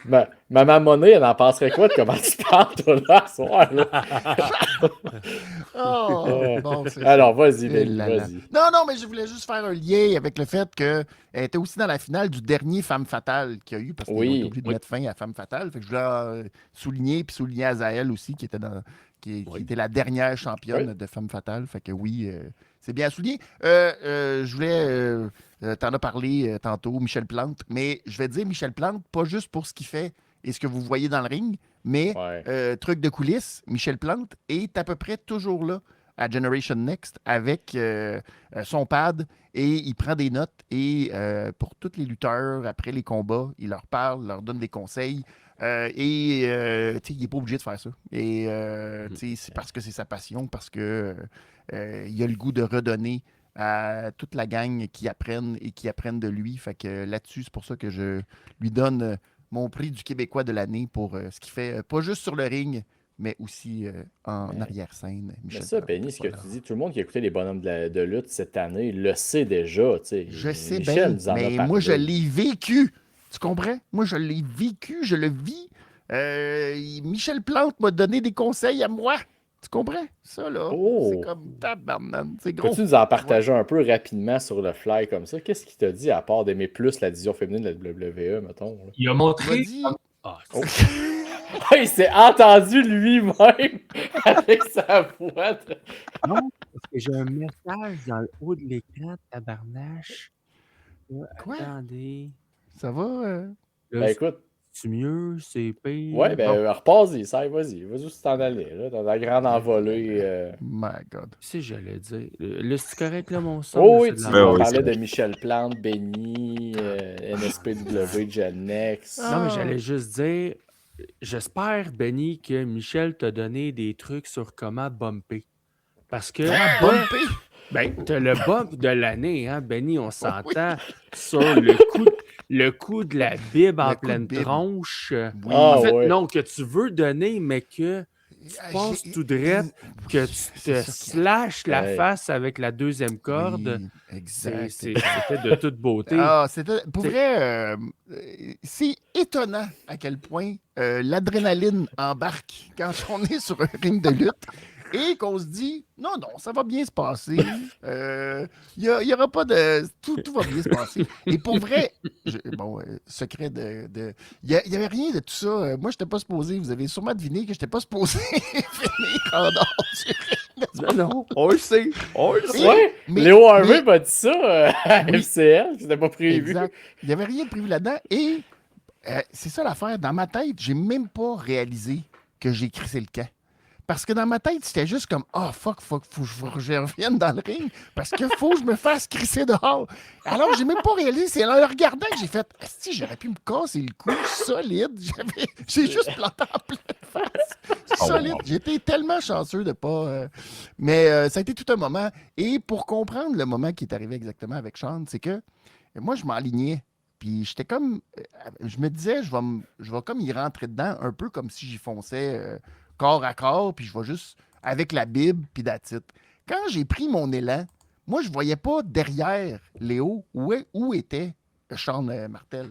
ma maman Monnaie, elle en penserait quoi de comment tu parles, toi, là, ce soir, là? Oh, bon, c'est ça. Alors, vas-y, Eh Benny, là là. vas-y. Non, non, mais je voulais juste faire un lien avec le fait qu'elle était aussi dans la finale du dernier Femme Fatale qu'il y a eu, parce qu'ils Oui. ont été obligés de mettre fin à Femme Fatale. Fait que je voulais souligner, puis souligner Azael aussi, qui était la dernière championne de Femme Fatale. Fait que oui, c'est bien souligné. Je voulais, t'en as parlé tantôt, Michel Plante, mais je vais dire Michel Plante, pas juste pour ce qu'il fait et ce que vous voyez dans le ring, mais Ouais. truc de coulisses, Michel Plante est à peu près toujours là à Generation Next avec son pad et il prend des notes et pour tous les lutteurs, après les combats, il leur parle, leur donne des conseils et il n'est pas obligé de faire ça. Et c'est parce que c'est sa passion, parce que il a le goût de redonner à toute la gang qui apprennent et qui apprennent de lui. Fait que là-dessus, c'est pour ça que je lui donne mon prix du Québécois de l'année pour ce qu'il fait, pas juste sur le ring, mais aussi en Ouais. arrière-scène. Mais Michel ça, Plante. Benny, ce que Voilà. tu dis, tout le monde qui a écouté les bonhommes de lutte cette année le sait déjà, tu sais. Je sais Michel bien, nous en a mais parlé. moi, je l'ai vécu. Tu comprends? Moi, je l'ai vécu, je le vis. Michel Plante m'a donné des conseils à moi. Tu comprends? Ça, là, Oh! c'est comme tabarnak. C'est gros. Peux-tu nous en partager un peu rapidement sur le fly comme ça? Qu'est-ce qu'il t'a dit à part d'aimer plus la division féminine de la WWE, mettons? Là? Il a Tu m'as montré. dit... Ah, Oh. Il s'est entendu lui-même avec sa voix. Non, parce que j'ai un message dans le haut de l'écran, tabarnache. Quoi? Attendez. Ça va? Là, Ben écoute, c'est mieux, c'est pire. ouais, ben Bon. repars-y, ça, vas-y où tu t'en allais, là, dans la grande envolée. My God. Si j'allais dire. Là, c'est correct, là, mon son? Oh là, oui, c'est de tu la Ben m'en merde. oui, parlais c'est de Michel Plante, Benny, NSPW, Gen X. Non, mais j'allais juste dire, j'espère, Benny, que Michel t'a donné des trucs sur comment bumper. Parce que Bumpé. ben, t'as le bump de l'année, hein, Benny, on s'entend Oui. sur le coup de la Bible en Le coup de pleine Bible. tronche. Oui. Ah, En fait, ouais. non, que tu veux donner, mais que tu passes tout droit, que tu C'est te ça qui- slashes la Hey. face avec la deuxième corde. Oui, exact. C'était de toute beauté. Ah, c'était pour C'est- vrai, c'est étonnant à quel point l'adrénaline embarque quand on est sur un ring de lutte et qu'on se dit non, ça va bien se passer. Il y aura pas de. Tout va bien se passer. Et pour vrai, secret de. Il n'y avait rien de tout ça. Moi, je n'étais pas supposé. Vous avez sûrement deviné que je n'étais pas supposé finir en dehors du ring. Non, on le sait. On le sait. Ouais, Mais- Léo Harvey mais- m'a dit ça à Oui. FCL, c'était pas prévu. Exact. Il n'y avait rien de prévu là-dedans. Et c'est ça l'affaire. Dans ma tête, j'ai même pas réalisé que j'ai crissé le camp. Parce que dans ma tête, c'était juste comme « Ah, fuck, faut que je revienne dans le ring parce qu'il faut que je me fasse crisser dehors. » Alors, j'ai même pas réalisé. C'est en le regardant que j'ai fait « Si, j'aurais pu me casser le cou solide. » J'ai juste planté en pleine face. Oh, Solide. wow. J'étais tellement chanceux de pas... Mais ça a été tout un moment. Et pour comprendre le moment qui est arrivé exactement avec Sean, c'est que moi, je m'enlignais. Puis j'étais comme... je me disais, je vais comme y rentrer dedans, un peu comme si j'y fonçais corps à corps, puis je vais juste avec la Bible, puis that's it. Quand j'ai pris mon élan, moi, je voyais pas derrière Léo où était Sean Martel.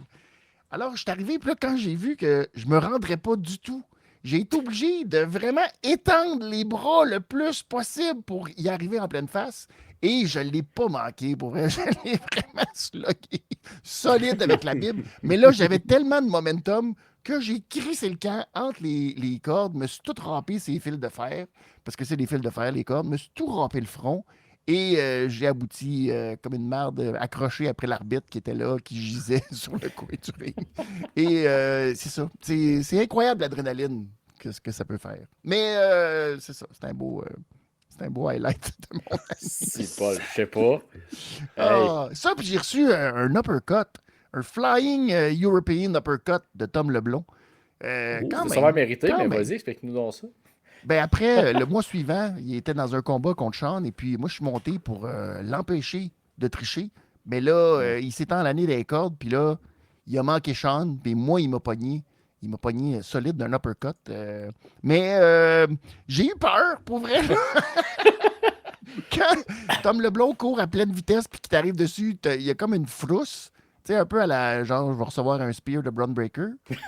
Alors, je suis arrivé, puis là, quand j'ai vu que je me rendrais pas du tout, j'ai été obligé de vraiment étendre les bras le plus possible pour y arriver en pleine face. Et je ne l'ai pas manqué, pour vrai. Je l'ai vraiment slogué solide avec la Bible. Mais là, j'avais tellement de momentum que j'ai crissé le camp entre les cordes, me suis tout râpé ces fils de fer, parce que c'est des fils de fer, les cordes, me suis tout râpé le front. Et j'ai abouti comme une merde accrochée après l'arbitre qui était là, qui gisait sur le coin du ring. Et c'est ça. C'est incroyable l'adrénaline ce que ça peut faire. Mais c'est ça. C'est un beau highlight de mon année. C'est pas, je sais pas. Ah, ça, puis j'ai reçu un uppercut. Un Flying European Uppercut de Tom Leblond. Ça va mériter, mais vas-y, explique-nous donc ça. Ben après, le mois suivant, il était dans un combat contre Sean, et puis moi, je suis monté pour l'empêcher de tricher. Mais là, il s'est enlané des cordes, puis là, il a manqué Sean, puis moi, il m'a pogné. Il m'a pogné solide d'un uppercut. Mais j'ai eu peur, pour vrai. Quand Tom Leblond court à pleine vitesse, puis qu'il t'arrive dessus, il y a comme une frousse. Tu sais, un peu à la genre, je vais recevoir un spear de Braun Breaker.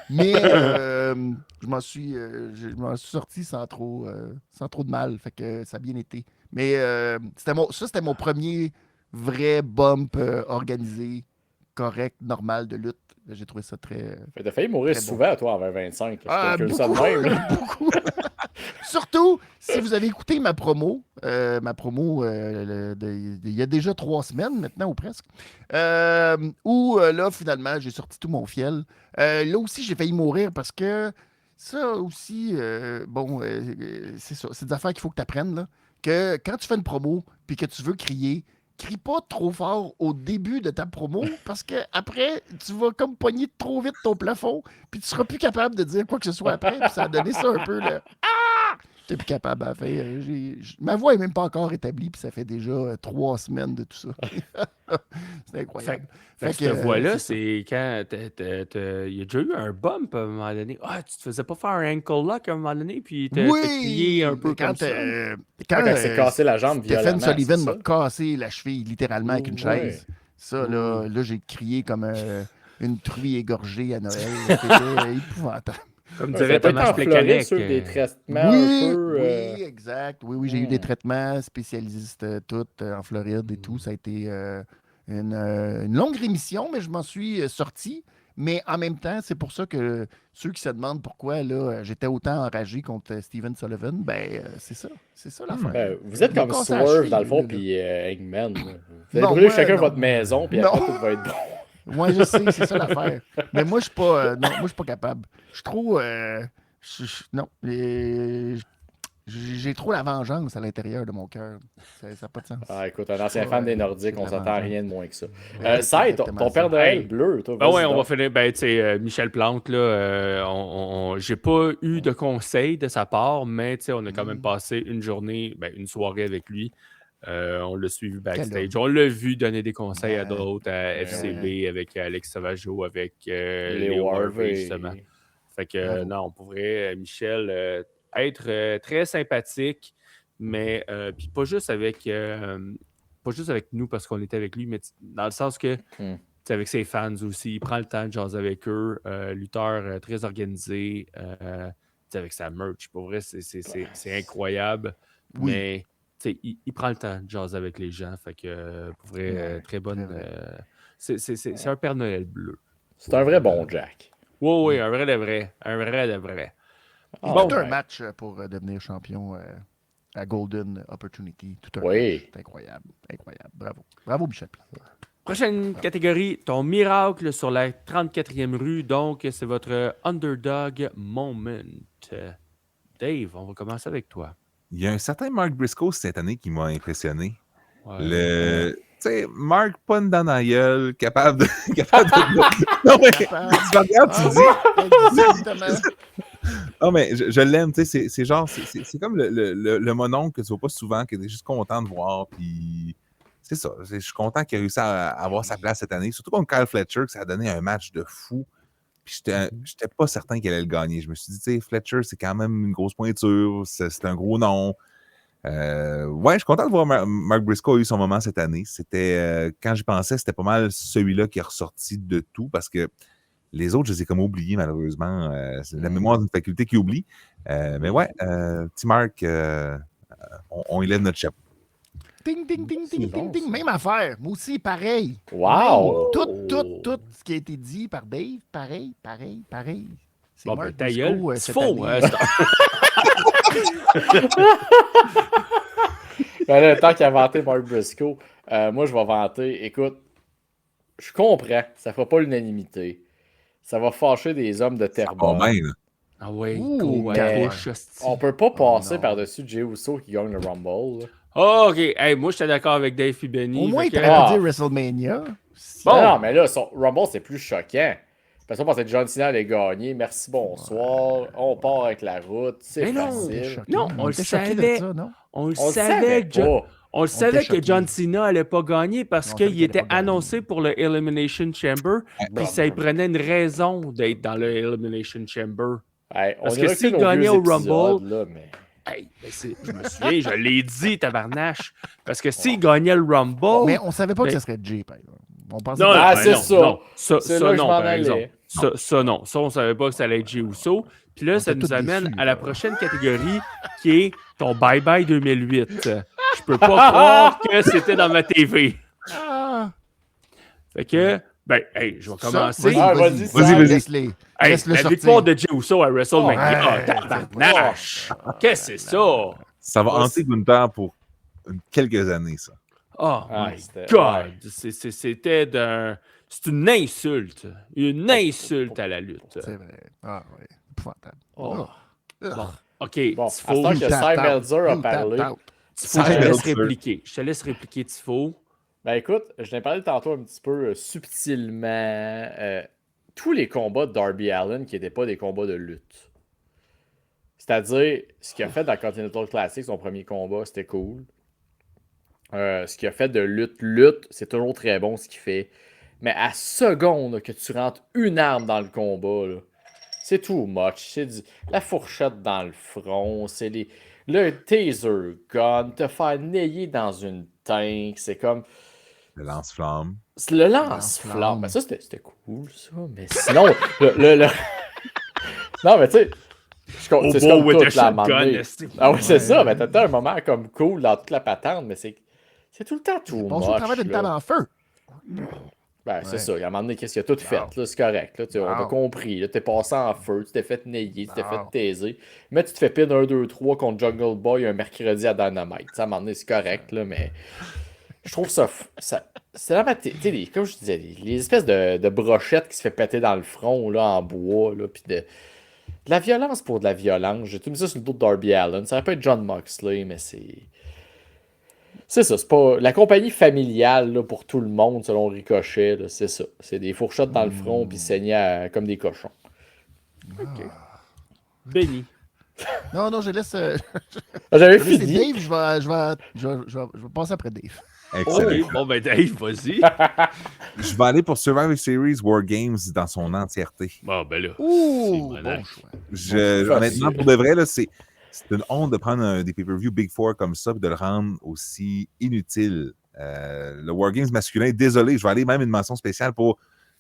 Mais je m'en suis sorti sans trop de mal. Fait que ça a bien été. Mais c'était mon premier vrai bump organisé, correct, normal de lutte. J'ai trouvé ça très. T'as failli mourir très bon. souvent, toi, envers 25. Je calcule beaucoup, ça de même. Là. beaucoup. Surtout, si vous avez écouté ma promo, il y a déjà 3 semaines maintenant ou presque, où là, finalement, j'ai sorti tout mon fiel. Là aussi, j'ai failli mourir parce que ça aussi, c'est ça. C'est des affaires qu'il faut que tu apprennes, là. Que quand tu fais une promo puis que tu veux crier, crie pas trop fort au début de ta promo parce que après tu vas comme pogner trop vite ton plafond puis tu seras plus capable de dire quoi que ce soit après. Puis ça a donné ça un peu le T'es plus capable à faire. Ma voix est même pas encore établie, puis ça fait déjà 3 semaines de tout ça. C'est incroyable. Fait que cette voix-là, c'est quand il y a déjà eu un bump à un moment donné. Ah, tu te faisais pas faire un ankle lock à un moment donné, puis t'as crié un peu comme ça. Quand il s'est cassé la jambe violemment. Stephen Sullivan m'a cassé la cheville littéralement avec une chaise. Ça, là j'ai crié comme une truie égorgée à Noël. C'était épouvantable. Comme dirait Thomas Plekanec. Sur des traitements oui, un peu... Oui, exact. Oui, j'ai eu des traitements spécialistes toutes en Floride et tout. Ça a été une longue rémission, mais je m'en suis sorti. Mais en même temps, c'est pour ça que ceux qui se demandent pourquoi là, j'étais autant enragé contre Stephen Sullivan, c'est ça. C'est ça l'affaire. Vous êtes comme Swerve, dans le fond, puis Eggman. Vous allez brûler chacun votre maison, puis après, tout va être bon. Moi, je sais, c'est ça l'affaire. Mais moi, je suis pas. Non, moi, je suis pas capable. Je suis trop. Non. J'ai trop la vengeance à l'intérieur de mon cœur. Ça n'a pas de sens. Ah, écoute, un ancien fan des Nordiques, on s'attend à rien de moins que ça. Sai, ton père de Noël bleu, toi. Ben ouais, on va finir. Ben, tu sais, Michel Plante, là, j'ai pas eu de conseils de sa part, mais tu sais, on a quand même passé une journée, une soirée avec lui. On l'a suivi backstage. On l'a vu donner des conseils à d'autres, à FCB, avec Alex Savageau, avec Léo Harvey, justement. Fait que non, pour vrai, Michel, être très sympathique, mais puis pas juste avec nous parce qu'on était avec lui, mais dans le sens que avec ses fans aussi, il prend le temps de jaser avec eux, lutteur très organisé, avec sa merch. Pour vrai, c'est incroyable, mais il prend le temps de jaser avec les gens. Fait que, pour vrai, très bonne. C'est un Père Noël bleu. C'est un vrai bon Jack. Oui, un vrai de vrai. Un vrai de vrai. Tout un match pour devenir champion à Golden Opportunity. Tout un match. C'est incroyable. Incroyable. Bravo. Bravo, Michel. Prochaine catégorie, ton miracle sur la 34e rue. Donc, c'est votre underdog moment. Dave, on va commencer avec toi. Il y a un certain Mark Briscoe cette année qui m'a impressionné. Ouais. Tu sais, Mark, pas une dent dans la gueule, capable de. Non, mais tu regardes, tu dis. Non, mais je l'aime, tu sais, c'est genre, c'est comme le mononcle que tu vois pas souvent, que tu es juste content de voir, puis c'est ça. Je suis content qu'il ait réussi à avoir sa place cette année, surtout contre Kyle Fletcher, que ça a donné un match de fou. Puis j'étais pas certain qu'il allait le gagner. Je me suis dit, tu sais, Fletcher, c'est quand même une grosse pointure, c'est un gros nom. Ouais, je suis content de voir Mark Briscoe a eu son moment cette année. C'était, quand j'y pensais, c'était pas mal celui-là qui est ressorti de tout parce que les autres, je les ai comme oubliés, malheureusement. C'est la mémoire d'une faculté qui oublie. Mais ouais, petit Mark, on élève notre chapeau. Ding, ding, ding, C'est ding, bon, ding, ding. ça. Même affaire. Moi aussi, pareil. Wow! Tout ce qui a été dit par Dave, pareil. C'est Bon, ben, Mark ta Briscoe, gueule, cette c'est faux. année. Ben là, tant qu'à vanter Mark Briscoe, moi, je vais vanter. Écoute, je comprends, ça fera pas l'unanimité. Ça va fâcher des hommes de Bon, Terrebonne. ben, là. Ah ouais, Ouh, go à mais- touche, hostie. On peut pas passer non. par-dessus Jey Uso qui gagne le Rumble. là. Oh, OK. Hey, moi, j'étais d'accord avec Dave et Benny. Au moins, fait que- t'aurais Ah. pas dit WrestleMania. Bon. Non, mais là, son Rumble, c'est plus choquant. Parce qu'on pensait que John Cena allait gagner. Merci, bonsoir. On part avec la route. C'est Mais non, facile. Non, on le était choqués de savait. ça, non? On le On le savait savait que John... pas. On le savait était que John Cena allait pas gagner parce On savait qu'il qu'il était allait pas gagner. annoncé pour le Elimination Chamber, puis ça lui prenait une raison d'être dans le Elimination Chamber. Hey, on Parce que ira s'il nos gagnait vieux au épisodes, Rumble- là, mais... Hey, ben je me souviens, je l'ai dit, tabarnache. Parce que s'il gagnait le Rumble. Mais on savait pas que Ben- ce serait Jay, par exemple. On pensait Non, que- Ah, ben c'est non, ça. non. Ça, C'est ça, là que je non, m'en par allais. exemple. Ça, non. Ça, on savait pas que ça allait être Jey Uso. Puis là, On ça était nous tous amène déçus, à la là. prochaine catégorie qui est ton Bye Bye 2008. Je peux pas croire que c'était dans ma TV. Ah, Fait que, ben, hey, je vais ça, commencer. Ah, vas-y, vas-y, Sam. vas-y. Laisse-les. Hey, Laisse-le la sortir. victoire de Jey Uso à WrestleMania. Oh, Ah, tabarnache! Qu'est-ce que c'est ça? Ça va Moi, hanter Gunther pour quelques années, ça. Oh Ah, my c'était- God! C'était d'un... C'est une insulte. Une insulte à la lutte. C'est vrai. Ah, oui. Épouvantable. Oh. Ah. Bon, OK, Bon, à ce Tifo, temps que Tap, Simon tap. Melzer a Tap, parlé... tap. Tifo, je te Simon laisse Melzer. répliquer. Je te laisse répliquer, Tifo. Ben écoute, je t'ai parlé tantôt un petit peu subtilement. Tous les combats de Darby Allin qui n'étaient pas des combats de lutte. C'est-à-dire, ce qu'il a fait dans Continental Classic, son premier combat, c'était cool. Ce qu'il a fait de lutte, c'est toujours très bon ce qu'il fait. Mais à seconde là, que tu rentres une arme dans le combat, là, c'est too much. C'est la fourchette dans le front, c'est le taser gun, te faire nailler dans une tank, c'est comme... Le lance-flamme. C'est le Lance-flamme. lance-flamme. Ben ça, c'était cool, ça. Mais sinon, non, mais tu sais, c'est Au comme beau with tout, a là, à un moment shotgun, donné. esti. Ah oui, c'est Ouais. ça. Mais t'as un moment comme cool dans toute la patente, mais c'est tout le temps tout Bon, au travail d'une table en feu. Ben, c'est Ouais. ça. À un moment donné, qu'est-ce qu'il a tout fait, là? C'est correct, là. On a Wow. compris, là. T'es passé en feu, tu t'es fait nailler, tu t'es fait Wow. taiser. Mais tu te fais pin 1, 2, 3 contre Jungle Boy un mercredi à Dynamite. Ça, à un moment donné, c'est correct, là, mais... Je trouve ça... C'est vraiment... Tu sais, comme je disais, les espèces de brochettes qui se fait péter dans le front, là, en bois, là, puis de la violence pour de la violence. J'ai tout mis ça sur le dos de Darby Allin. Ça aurait pu être John Moxley, mais c'est... C'est ça, c'est pas... La compagnie familiale, là, pour tout le monde, selon Ricochet, là, c'est ça. C'est des fourchettes dans le front, puis saigner comme des cochons. Benny. Non, je laisse. J'avais Je laisse fini. Dave, je vais passer après Dave. Excellent. OK, bon, ben Dave, vas-y. Je vais aller pour Survivor Series War Games dans son entièreté. Bon, ben là. Ouh, C'est bon malade. choix. Bon, Honnêtement, facile. pour de vrai, là, c'est une honte de prendre des pay-per-view Big Four comme ça et de le rendre aussi inutile. Le War Games masculin, désolé, je vais aller même une mention spéciale pour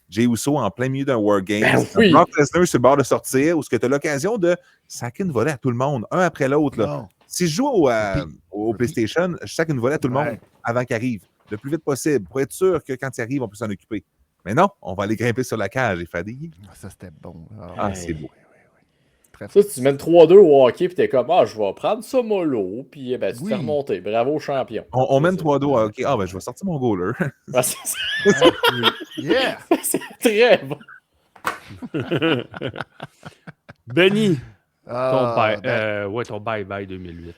Jey Uso en plein milieu d'un War Games. Ben oui. Brock Lesnar sur le bord de sortir où tu as l'occasion de saquer une volée à tout le monde, un après l'autre. là. Non. Si je joue au PlayStation, je sac une volée à tout le monde Ouais. avant qu'il arrive, le plus vite possible, pour être sûr que quand il arrive, on peut s'en occuper. Mais non, on va aller grimper sur la cage et faire des... Ça, c'était bon. Ah, Ouais. c'est beau. Très Ça, tu mènes 3-2 au hockey, puis t'es comme, ah, je vais prendre ça mollo, puis ben, tu te Oui. fais remonter. Bravo, champion. On mène C'est 3-2 à OK. Ah, ben, je vais sortir mon goaler. Ah, Yeah! c'est très bon. Benny, ton Ah, ton bye-bye 2008.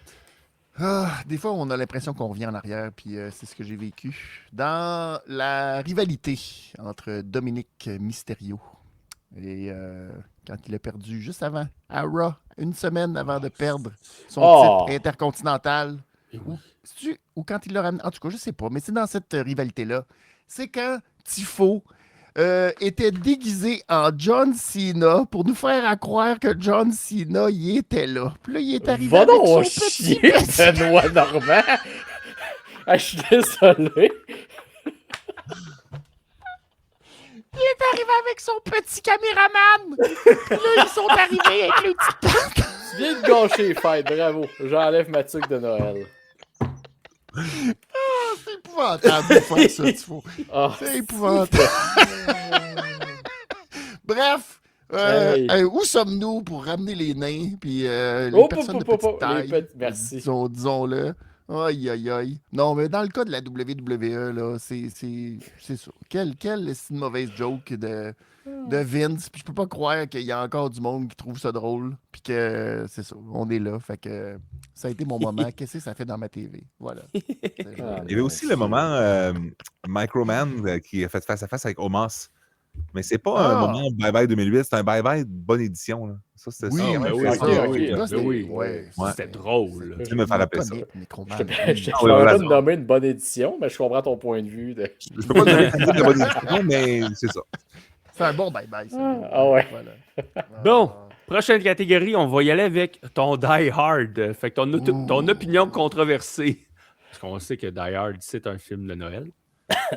des fois, on a l'impression qu'on revient en arrière, puis c'est ce que j'ai vécu. Dans la rivalité entre Dominique Mysterio et quand il a perdu juste avant, à Raw, une semaine avant de perdre son Oh. titre intercontinental. Et oui. Ou quand il l'a ramené. En tout cas, je sais pas, mais c'est dans cette rivalité-là. C'est quand Tifo était déguisé en John Cena pour nous faire croire que John Cena, il était là. Puis là, il est arrivé Va avec donc son chier, petit... Benoît Normand. Ah, je suis désolé. Il est arrivé avec son petit caméraman. Puis là, ils sont arrivés avec le petit pancarte. Tu viens de gâcher les fêtes, bravo. J'enlève ma tuque de Noël. épouvantable de faire ça, Tifo. Ah, C'est épouvantable. Bref, Hey. où sommes-nous pour ramener les nains puis les Oh, personnes de les petite taille? merci. Disons-le. Aïe, aïe, aïe. Non, mais dans le cas de la WWE, là, c'est ça. Quelle est une mauvaise joke de Vince. Puis je peux pas croire qu'il y a encore du monde qui trouve ça drôle. Puis que c'est ça. On est là. Fait que ça a été mon moment. Qu'est-ce que ça fait dans ma TV? Voilà. Ah, Il y avait aussi le moment Microman qui a fait face à face avec Omos. Mais c'est pas un moment bye-bye 2008, c'est un bye-bye de bonne édition. Là. Ça, c'était Oui, ça. oui, oui, c'est ok, ça. ok. Là, Ben c'était- oui. ouais, C'était drôle. Tu me fais rappeler ça. Je ne Ah, ouais, voilà, pas ça. de nommer une bonne édition, mais je comprends ton point de vue. Je peux pas te donner de bonne édition, mais c'est ça. C'est un bon bye-bye. ça. Ah ouais. Voilà. Bon, prochaine catégorie, on va y aller avec ton Die Hard. Fait que ton opinion controversée. Parce qu'on sait que Die Hard, c'est un film de Noël.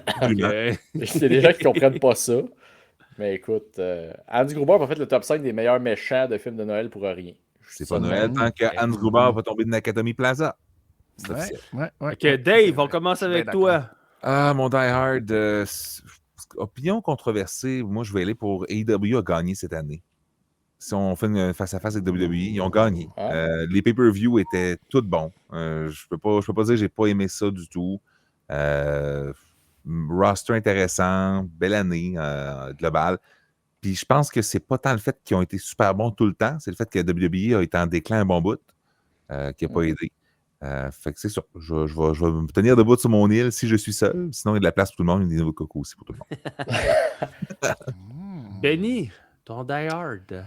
Absolument. Il y a des gens qui comprennent pas ça. Mais écoute, Andy Gruber a fait le top 5 des meilleurs méchants de films de Noël pour rien. C'est Ça pas de Noël même. tant que Hans Gruber va tomber de Nakatomi Plaza. C'est Ouais, officiel. ouais. Ok, Dave, on commence Je suis avec bien toi. Ah, mon Die Hard. Opinion controversée. Moi, je vais aller pour AEW a gagné cette année. Si on fait une face-à-face avec WWE, ils ont gagné. Ah. Les pay-per-view étaient tous bons. Je peux pas dire que j'ai pas aimé ça du tout. Roster intéressant, belle année globale. Puis je pense que c'est pas tant le fait qu'ils ont été super bons tout le temps, c'est le fait que WWE a été en déclin un bon bout, qui n'a pas aidé. Fait que c'est ça. Je vais me tenir debout sur mon île si je suis seul. Sinon, il y a de la place pour tout le monde. Il y a des nouveaux cocos aussi pour tout le monde. Benny, ton Die Hard.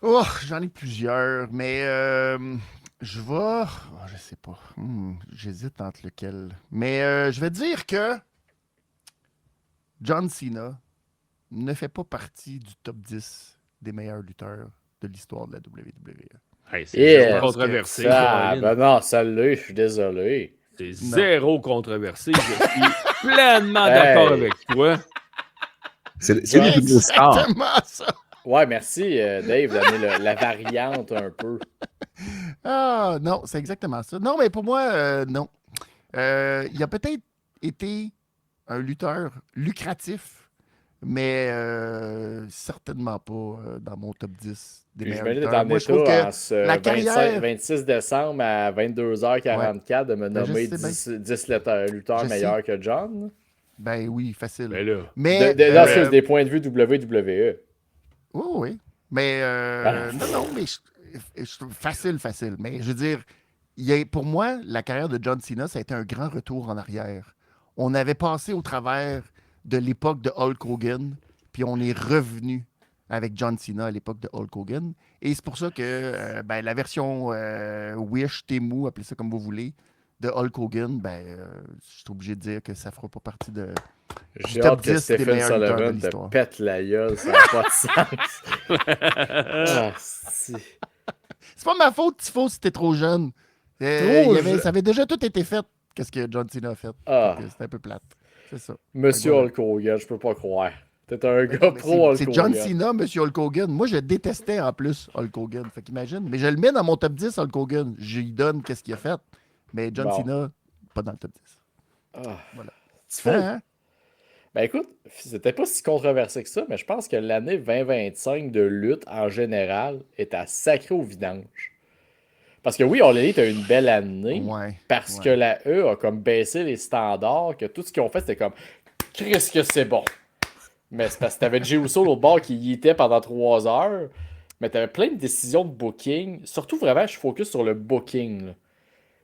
Oh, j'en ai plusieurs, mais je vais. Oh, je sais pas. J'hésite entre lequel. Mais je vais dire que John Cena ne fait pas partie du top 10 des meilleurs lutteurs de l'histoire de la WWE. Hey, c'est Yeah. zéro controversé. Ah, Caroline. ben non, celle-là, je suis désolé. C'est zéro controversé. Je suis pleinement d'accord avec toi. C'est lui le gros star. Exactement ça. Ouais, merci, Dave, d'amener la variante un peu. Ah, non, c'est exactement ça. Non, mais pour moi, non. Il a peut-être été un lutteur lucratif, mais certainement pas dans mon top 10 des Puis je meilleurs me dis lutteurs. d'être en Moi, je trouve état que en ce la carrière- 26 décembre à 22h44 de me Ben, je nommer sais 10 lutteurs Je meilleurs que John. ben oui, facile. Ben là. Mais Là, c'est des points de vue WWE. oui, oui. Mais non, mais facile. Mais je veux dire, pour moi, la carrière de John Cena, ça a été un grand retour en arrière. On avait passé au travers de l'époque de Hulk Hogan, puis on est revenu avec John Cena à l'époque de Hulk Hogan. Et c'est pour ça que la version Wish, Temu, appelez ça comme vous voulez, de Hulk Hogan, je suis obligé de dire que ça ne fera pas partie de. J'ai top hâte que 10 des Stephen meilleurs lutteurs de Sullivan te l'histoire. pète la gueule, ça n'a pas de sens. Ah, si. C'est pas ma faute, Tifo, si t'es trop jeune. Ça avait déjà tout été fait, qu'est-ce que John Cena a fait. Ah. Donc, c'était un peu plate. C'est ça. Monsieur Voilà. Hulk Hogan, je peux pas croire. T'es un gars pro Hulk C'est Hogan. John Cena, Monsieur Hulk Hogan. Moi, je détestais en plus Hulk Hogan. Fait qu'imagine. Mais je le mets dans mon top 10, Hulk Hogan. Je lui donne qu'est-ce qu'il a fait. Mais John Bon. Cena, pas dans le top 10. Ah. Voilà. Tu fais- Hein? Ben écoute, c'était pas si controversé que ça, mais je pense que l'année 2025 de lutte en général est à sacrer au vidange. Parce que oui, on l'a dit, t'as eu une belle année. Ouais. Parce ouais. que la E a comme baissé les standards, que tout ce qu'ils ont fait, c'était comme Qu'est-ce que c'est bon. Mais c'est parce que t'avais Jey Uso l'autre bord qui y était pendant 3 heures. Mais t'avais plein de décisions de booking. Surtout vraiment, je focus sur le booking.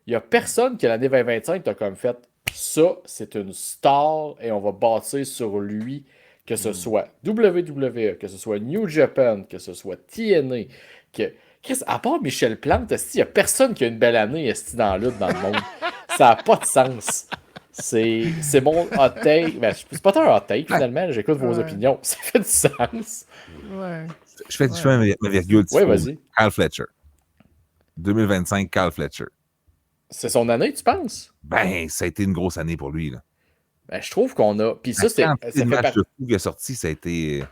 Il y a personne que l'année 2025 t'a comme fait ça, c'est une star et on va bâtir sur lui, que ce soit WWE, que ce soit New Japan, que ce soit TNA, que. Chris, à part Michel Plante, il n'y a personne qui a une belle année esti, dans la lutte dans le monde. Ça n'a pas de sens. C'est mon hot take. Ben, c'est pas tant un hot take finalement, j'écoute vos opinions. Ça fait du sens. Ouais. Je fais ma virgule. Oui, vas-y. Kyle Fletcher. 2025, Kyle Fletcher. C'est son année, tu penses? Ben, ça a été une grosse année pour lui. Là. Ben, je trouve qu'on a. Puis ça, La c'est. quantité Ça de fait matchs de fou qui a sorti, ça a été.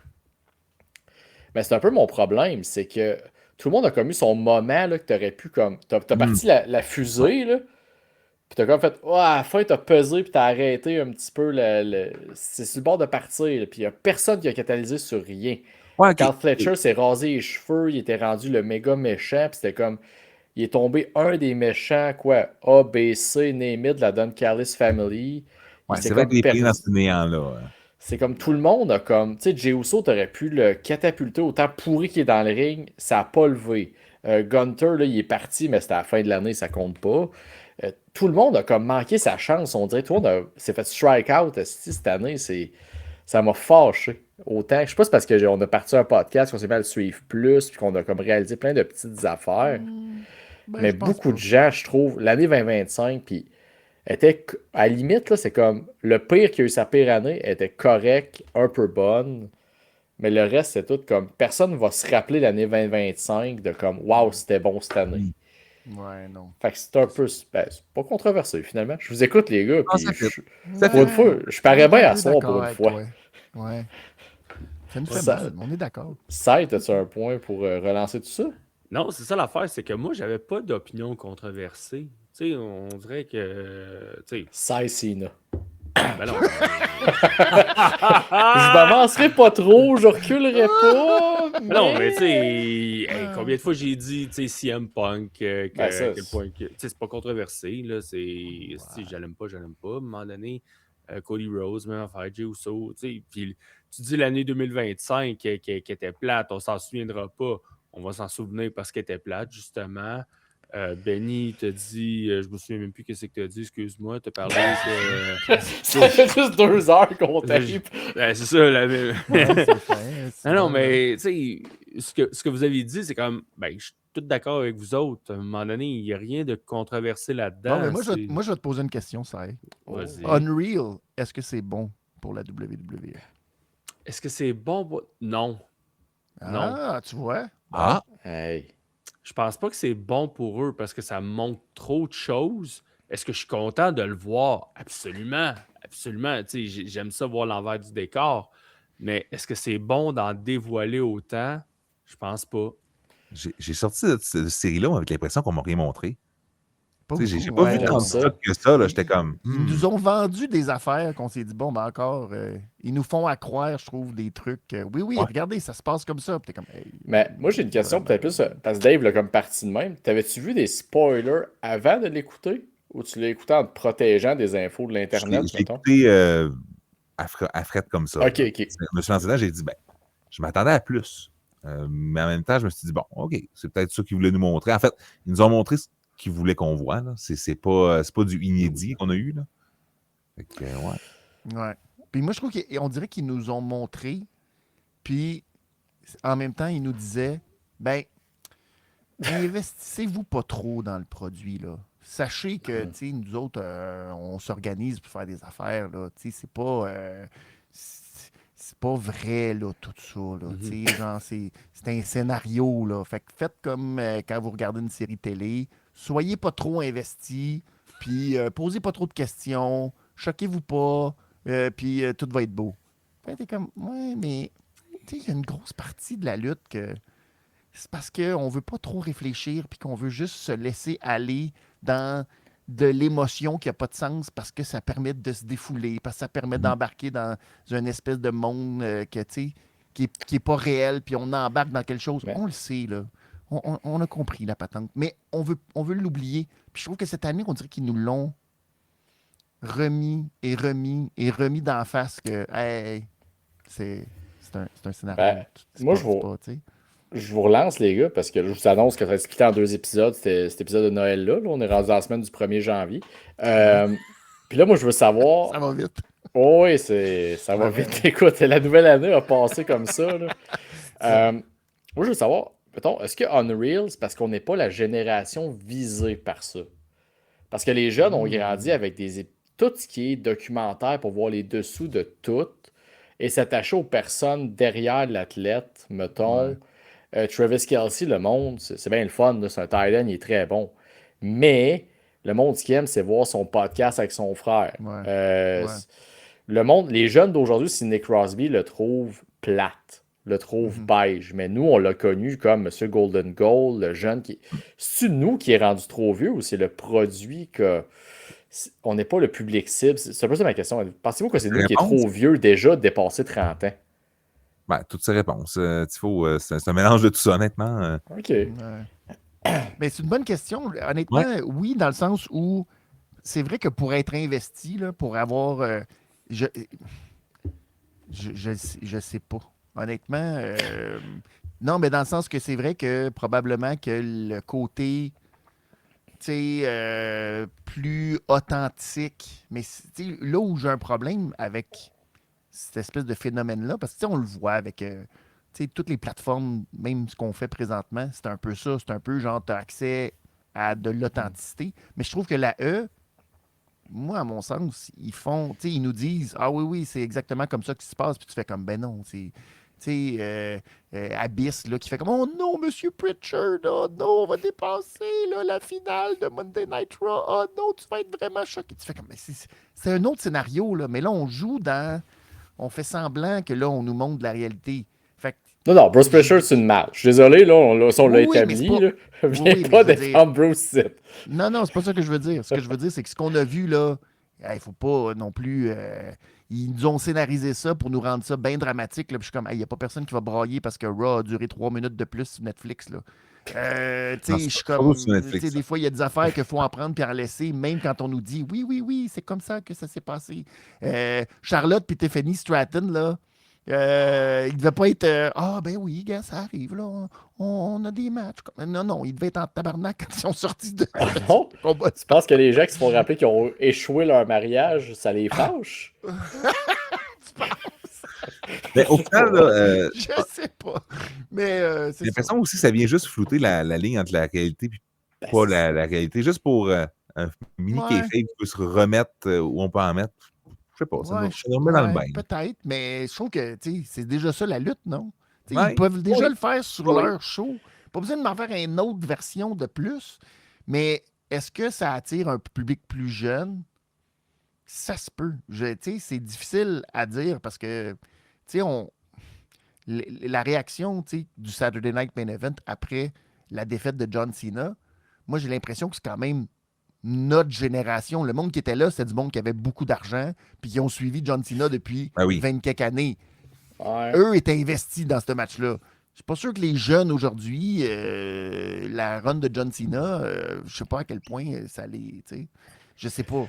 Ben, c'est un peu mon problème, c'est que tout le monde a comme eu son moment là, que tu aurais pu comme. T'as parti la fusée, là. Puis t'as comme fait, à la fin, t'as pesé, puis t'as arrêté un petit peu. C'est sur le bord de partir, là, puis il n'y a personne qui a catalysé sur rien. Ouais, ok. Carl Fletcher s'est rasé les cheveux, il était rendu le méga méchant, puis c'était comme. Il est tombé un des méchants, quoi, A, B, C, name it, de la Don Callis Family. Il Ouais, s'est c'est vrai comme qu'il est pris dans perdu. ce néant-là. C'est comme tout le monde a comme. Tu sais, Jey Uso, t'aurais pu le catapulter autant pourri qu'il est dans le ring, ça n'a pas levé. Gunter, là, il est parti, mais c'était à la fin de l'année, ça compte pas. Tout le monde a comme manqué sa chance. On dirait tout le monde s'est fait strike out cette année. Ça m'a fâché. Autant. Je sais pas si c'est parce qu'on a parti un podcast, qu'on s'est mis à le suivre plus, puis qu'on a comme réalisé plein de petites affaires. Ben, Mais je pense beaucoup pas. de gens, je trouve, l'année 2025, puis était à la limite, là, c'est comme le pire qui a eu sa pire année était correct, un peu bonne, mais le reste, c'est tout comme personne va se rappeler l'année 2025 de comme waouh, c'était bon cette année. Ouais, non. Fait que c'est un peu. Ben, c'est pas controversé finalement. Je vous écoute, les gars, Ah, puis ça fait- pour une fois, je parais bien à soir pour une avec fois. toi. Ouais. Ça nous fait Ça- mal, on est d'accord. Seth, as-tu un point pour relancer tout ça? Non, c'est ça l'affaire, c'est que moi, j'avais pas d'opinion controversée. Tu sais, on dirait que. Tu sais, Seth Cena. ben non. Je m'avancerai pas trop, je reculerai pas. Non, mais tu sais, hey, combien de fois j'ai dit, tu sais, CM Punk, Ben, ça, à quel point que, tu sais, c'est pas controversé, là, c'est, si je l'aime pas, à un moment donné, Cody Rhodes, même affaire, Jey Uso, tu sais, puis tu dis l'année 2025 qui était plate, on s'en souviendra pas, on va s'en souvenir parce qu'elle était plate, justement. Benny te dit, je me souviens même plus qu'est-ce que tu as dit, excuse-moi, tu as parlé que... ça fait juste 2 heures qu'on tape. Ben, c'est ça, la même. Ouais, c'est fait, c'est Non, bon, mais tu sais, ce que vous avez dit, c'est comme, ben, je suis tout d'accord avec vous autres. À un moment donné, il n'y a rien de controversé là-dedans. Bon, mais moi, je c'est- vais te poser une question, ça. Vas-y. Unreal, est-ce que c'est bon pour la WWE? Est-ce que c'est bon? Non. Non. Ah, tu vois? Ah, Hey. Je pense pas que c'est bon pour eux parce que ça montre trop de choses. Est-ce que je suis content de le voir? Absolument. Absolument. Tu sais, j'aime ça voir l'envers du décor. Mais est-ce que c'est bon d'en dévoiler autant? Je pense pas. j'ai sorti de cette série-là avec l'impression qu'on m'a rien montré. Pas Tu sais, j'ai beaucoup, pas vu ouais. tant de ça. trucs que ça. Là, j'étais comme. Ils nous ont vendu des affaires qu'on s'est dit, bon, ben encore, ils nous font accroire, je trouve, des trucs. Oui, Ouais. regardez, ça se passe comme ça. Puis t'es comme, hey, Mais moi, j'ai une question vraiment. peut-être plus, parce que Dave l'a comme parti de même. T'avais-tu vu des spoilers avant de l'écouter? Ou tu l'as écouté en te protégeant des infos de l'Internet, J'ai mettons? écouté à frette comme ça. Ok, là. ok. Je me suis lancé dedans, j'ai dit, ben, je m'attendais à plus. Mais en même temps, je me suis dit, bon, OK, c'est peut-être ça qu'ils voulaient nous montrer. En fait, ils nous ont montré ce qu'ils voulaient qu'on voit. Là. C'est pas du inédit qu'on a eu. Là. Fait que, ouais. Ouais. Puis moi, je trouve qu'on dirait qu'ils nous ont montré, puis en même temps, ils nous disaient, ben, investissez-vous pas trop dans le produit, là. Sachez que, tu sais, nous autres, on s'organise pour faire des affaires, là. Tu sais, c'est pas vrai, là, tout ça, là. Tu sais, genre, c'est un scénario, là. Fait que faites comme quand vous regardez une série télé. Soyez pas trop investis, puis posez pas trop de questions. Choquez-vous pas, puis tout va être beau. Fait que t'es comme, ouais, mais, tu sais, il y a une grosse partie de la lutte que c'est parce qu'on veut pas trop réfléchir, puis qu'on veut juste se laisser aller dans de l'émotion qui n'a pas de sens parce que ça permet de se défouler, parce que ça permet d'embarquer dans une espèce de monde que, tu sais, qui est pas réel, puis on embarque dans quelque chose. Mais- On le sait, là. On a compris la patente. Mais on veut l'oublier. Puis je trouve que cette année, on dirait qu'ils nous l'ont remis et remis et remis d'en face que, hey, c'est un scénario. Ben, C'est moi, pas- je vois- c'est pas, tu sais. Je vous relance, les gars, parce que je vous annonce que ça va être splitté en 2 épisodes, cet épisode de Noël-là. Là. On est rendu dans la semaine du 1er janvier. Puis là, moi, je veux savoir. Ça va vite. Oh, oui, ça va vite. Écoute, la nouvelle année a passé comme ça. Là. Moi, je veux savoir, mettons, est-ce que Unreal, c'est parce qu'on n'est pas la génération visée par ça? Parce que les jeunes ont grandi avec tout ce qui est documentaire pour voir les dessous de tout et s'attacher aux personnes derrière l'athlète, mettons. Travis Kelce, le monde, c'est bien le fun, là, c'est un tight end, il est très bon. Mais le monde, ce qu'il aime, c'est voir son podcast avec son frère. Ouais. Le monde, les jeunes d'aujourd'hui, si Nick Crosby le trouve plate, le trouve beige. Mais nous, on l'a connu comme M. Golden Goal, le jeune qui. C'est-tu nous qui est rendu trop vieux ou c'est le produit que. on n'est pas le public cible. C'est un peu ça ma question. Pensez-vous que c'est nous qui est Réponse? trop vieux déjà de dépasser 30 ans? Ben, toutes ces réponses. Tifo, c'est un mélange de tout ça, honnêtement. OK. Mais c'est une bonne question. Honnêtement, oui, dans le sens où c'est vrai que pour être investi, là, pour avoir. Je sais pas. Honnêtement, non, mais dans le sens que c'est vrai que probablement que le côté plus authentique, mais là où j'ai un problème avec cette espèce de phénomène-là, parce que on le voit avec toutes les plateformes, même ce qu'on fait présentement, c'est un peu ça. C'est un peu genre, tu as accès à de l'authenticité. Mais je trouve que la E, moi, à mon sens, ils nous disent ah oui, c'est exactement comme ça que ça se passe. Puis tu fais comme ben non, c'est. Abyss, là, qui fait comme oh non, Monsieur Pritchard, oh non, on va dépasser là, la finale de Monday Night Raw, oh non, tu vas être vraiment choqué. Tu fais comme, mais c'est un autre scénario, là, mais là, on joue dans. On fait semblant que là, on nous montre la réalité. Fait que, Non, Bruce Pritchard, c'est une marche. Je suis désolé, là, on l'a Oui, mais établi. c'est pas- Là. Viens Oui, mais pas je veux dire- défendre Bruce ici. Non, c'est pas ça que je veux dire. Ce que je veux dire, c'est que ce qu'on a vu, là, il faut pas non plus. Ils nous ont scénarisé ça pour nous rendre ça bien dramatique. Là, puis je suis comme, il n'y a pas personne qui va brailler parce que Raw a duré 3 minutes de plus sur Netflix. Là. Non, Je c'est suis pas comme. sur Netflix, ça. Des fois, il y a des affaires qu'il faut en prendre puis en laisser, même quand on nous dit oui, c'est comme ça que ça s'est passé. Charlotte puis Tiffany Stratton, là. Il ne devait pas être ben oui, gars, ça arrive, là. On a des matchs. Non, il devait être en tabarnak quand ils sont sortis de Non? combat. Tu penses que les gens qui se font rappeler qu'ils ont échoué leur mariage, ça les fâche? Mais au final, là, Je sais pas. Mais j'ai c'est ça. l'impression aussi que ça vient juste flouter la ligne entre la réalité et pas la réalité. Juste pour un mini Ouais. kayfabe qui peut se remettre où on peut en mettre. Je sais pas, ça Ouais, nous remet dans le bain. peut-être, mais je trouve que c'est déjà ça la lutte, non? Ouais. Ils peuvent déjà Oui. le faire sur Oui. leur show. Pas besoin de m'en faire une autre version de plus. Mais est-ce que ça attire un public plus jeune? Ça se peut. C'est difficile à dire parce que la réaction du Saturday Night Main Event après la défaite de John Cena, moi j'ai l'impression que c'est quand même notre génération. Le monde qui était là, c'était du monde qui avait beaucoup d'argent puis qui ont suivi John Cena depuis Ah oui. 20 quelques années. Ouais. Eux étaient investis dans ce match-là. Je suis pas sûr que les jeunes aujourd'hui, la run de John Cena, je sais pas à quel point ça les. Je sais pas.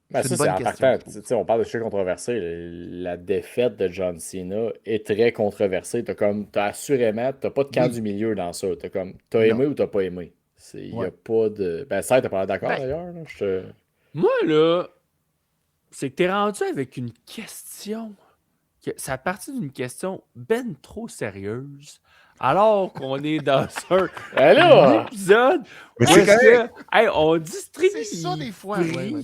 Ben, C'est ça, une c'est bonne en question, partant. je trouve. On parle de sujets controversés. La défaite de John Cena est très controversée. T'as assurément, t'as pas de camp Oui. du milieu dans ça. T'as Non. aimé ou t'as pas aimé. Il n'y a Ouais. pas de. Ben, ça, t'as pas l'air d'accord Ben- d'ailleurs. Là. Moi, là, c'est que t'es rendu avec une question. Ça a parti d'une question ben trop sérieuse. Alors qu'on est dans un Ben là! épisode Mais où c'est est-ce correct. que, hey, on distribue C'est ça, des fois, les ouais, prix. ouais.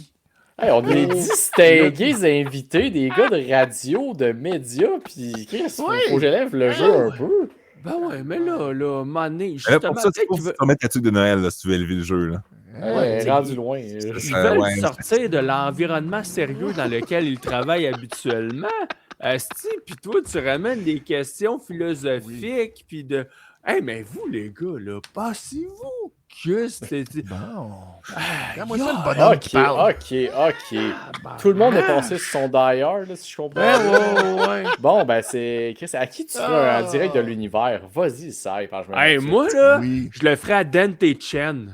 Hey, on est Oh. distingués invités, des gars de radio, de médias, puis Chris, faut Oui. que j'élève le jeu un peu. Ben ouais, mais là, à un moment donné, Là, justement, pour ça, tu peut-être peux qu'ils veulent, remettre la tuque de Noël là, si tu veux élever le jeu. Là. Ouais, t'sais, rendu loin. ils Ça, veulent ouais, sortir de l'environnement sérieux dans lequel ils travaillent habituellement. Asti, puis toi, tu ramènes des questions philosophiques, puis de... Hey, mais vous, les gars, là, passez-vous que c'était... Bon. Ah, Moi, ça, le bonhomme qui parle. Ok. Tout le monde est passé sur son die-hard, là, si je comprends. Ouais. Bon, ben c'est. Chris, à qui tu feras un direct de l'univers? Vas-y, ça, pense je me Hey, lance moi, là, Oui. je le ferais à Dante Chen.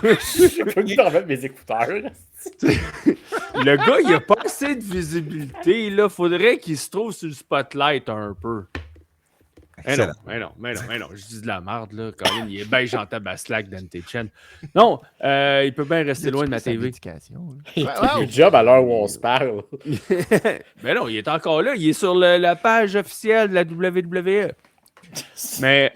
J'ai pas le goût de remettre mes écouteurs. là. Le gars, il a pas assez de visibilité, là. Faudrait qu'il se trouve sur le spotlight un peu. Excellent. Mais non, je dis de la merde, là. Colin, il est bien gentil à Baslack, Dante Chen. Non, il peut bien rester loin de ma TV. Il a plus de job à l'heure où on se parle. Mais non, il est encore là. Il est sur la page officielle de la WWE. Mais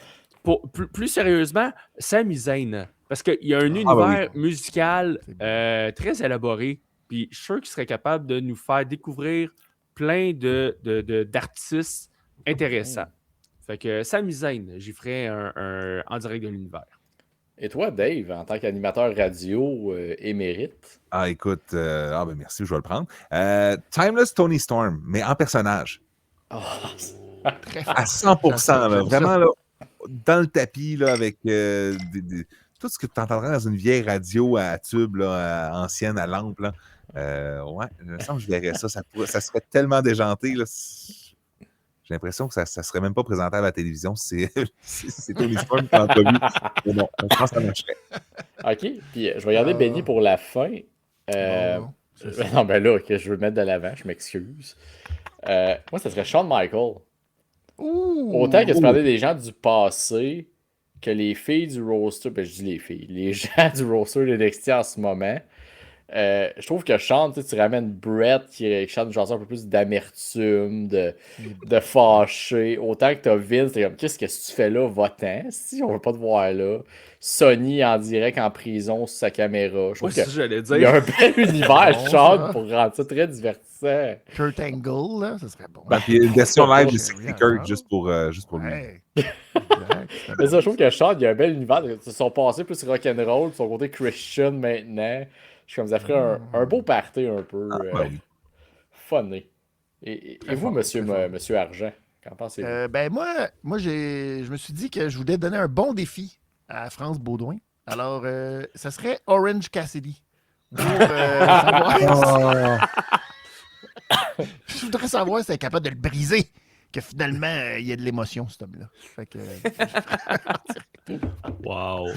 plus sérieusement, Sami Zayn. Parce qu'il y a un univers musical très élaboré. Puis je suis sûr qu'il serait capable de nous faire découvrir plein d'artistes intéressants. Fait que Sami Zayn, j'y ferais un en direct de l'univers. Et toi, Dave, en tant qu'animateur radio émérite? Ah, écoute, ben merci, je vais le prendre. Timeless Tony Storm, mais en personnage. À 100%, là, vraiment, là, dans le tapis, là, avec tout ce que tu entendrais dans une vieille radio à tube, là, ancienne, à lampe, là, ouais, il me semble que je verrais ça. Ça serait tellement déjanté. Là. J'ai l'impression que ça ne serait même pas présentable à la télévision. C'est Tony Storm qui l'a vu. Mais bon, je pense que ça marcherait. OK, puis je vais garder Benny pour la fin. Bon, c'est ça. Non, ben là, que je veux le mettre de l'avant, je m'excuse. Moi, ça serait Shawn Michaels. Ouh! Autant que tu parlais des gens du passé que les filles du roster, ben je dis les filles, les gens du roster de NXT en ce moment. Je trouve que Shawn, tu ramènes Brett qui chante une chanson un peu plus d'amertume, de fâché. Autant que t'as Vince, t'es comme, qu'est-ce que tu fais là, va-t'en, si on veut pas te voir là. Sony en direct en prison sur sa caméra. Je trouve Ouais, ça, j'allais qu'il y a un dire. bel univers, Bon, Shawn, ça. pour rendre ça très divertissant. Kurt Angle, là, ça serait bon. Ben, puis il y a une version live de Ouais, Sexy ouais, Kirk ouais. juste pour lui. Ouais. Exact, c'est Mais bon. ça, je trouve que Shawn, il y a un bel univers. Ils sont passés plus rock'n'roll, son côté Christian maintenant. Je suis comme, ça ferait un beau party un peu Ben oui. funny. Et Très vous, fort, monsieur, très fort. monsieur Argent, qu'en pensez-vous? Ben moi je me suis dit que je voulais donner un bon défi à France Baudouin. Alors, ça serait Orange Cassidy. Pour savoir... Je voudrais savoir si elle est capable de le briser. Que finalement, il y a de l'émotion, cet homme-là. Fait que... Wow.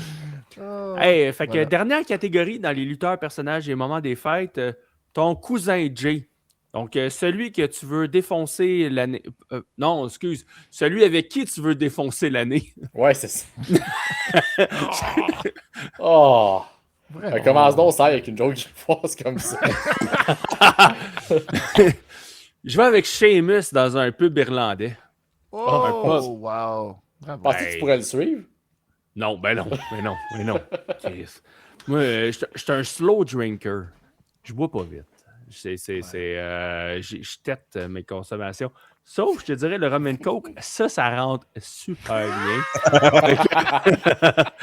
Oh. Hey, fait que Voilà. dernière catégorie dans les lutteurs, personnages et moments des fêtes, ton cousin Jay. Donc, celui que tu veux défoncer l'année. Non, excuse. Celui avec qui tu veux défoncer l'année. Ouais, c'est ça. Oh! Vraiment. Commence donc ça avec une joke qui passe comme ça. Je vais avec Sheamus dans un pub irlandais. Oh, wow. Bravo. Penses-tu que tu pourrais le suivre? Non, ben non. Chris. Moi, je suis un slow drinker. Je bois pas vite. Je tête mes consommations. Sauf, je te dirais, le rum and coke, ça rentre super bien.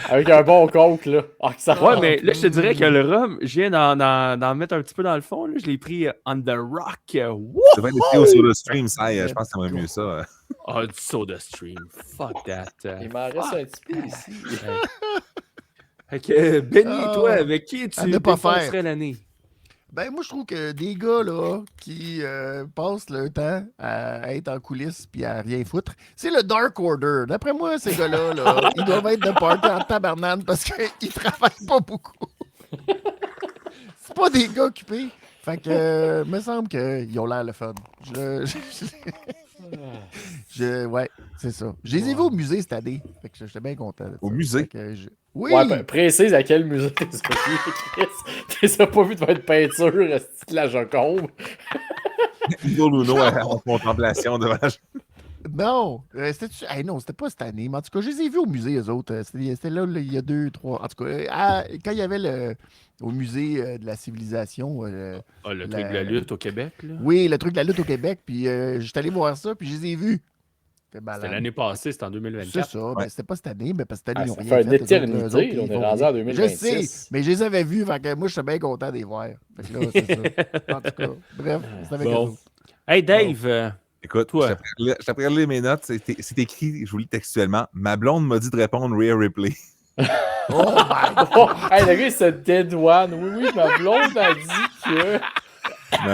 Avec un bon coke, là. Ah, que ça Ouais, mais là, je te dirais que le rhum, je viens d'en mettre un petit peu dans le fond. Là. Je l'ai pris on the rock. Wouh! Ça va être sur le stream, ça, je pense que ça va mieux ça. Oh, du soda stream. Fuck that. Il m'en reste un petit peu ici. Fait que, Benny, Oh, toi, avec qui à tu ne pas défoncerais faire. l'année? Ben, moi, je trouve que des gars, là, qui passent le temps à être en coulisses puis à rien foutre, c'est le Dark Order. D'après moi, ces gars-là, là, ils doivent être de party en tabarnane parce qu'ils travaillent pas beaucoup. C'est pas des gars occupés. Fait que, me semble qu'ils ont l'air le fun. Ouais, c'est ça. Je les ai vus au musée cette année. Fait que j'étais bien content de ça. Au musée? Fait que oui! Ouais, ben, précise à quel musée t'es sorti, Chris. T'es pas vu devant une peinture, de la Joconde. Ivo Luno en contemplation devant la... Non, non, c'était pas cette année. Mais en tout cas, je les ai vus au musée, eux autres. C'était là, il y a 2, 3. En tout cas, quand il y avait au musée de la civilisation. Le truc de la lutte au Québec, là. Oui, le truc de la lutte au Québec. Puis j'étais allé voir ça, puis je les ai vus. C'était l'année passée, c'était en C'est 2024. ça. Ben, c'était pas cette année, mais parce que cette année, ils ont Ça rien fait une fait, eux éternité, autres, ils on est vont rendu rien. en 2026. Je sais, mais je les avais vus. Fait que moi, j'étais bien content de les voir. Fait que là, c'est ça. En tout cas, bref, c'est avec eux Bon. autres. Hey, Dave, Écoute, Toi. je t'apprends à lire mes notes. C'est écrit, je vous lis textuellement. Ma blonde m'a dit de répondre Rhea Ripley. Oh my God! Oh, hey, le gars, il se dead one. Oui, ma blonde m'a dit que.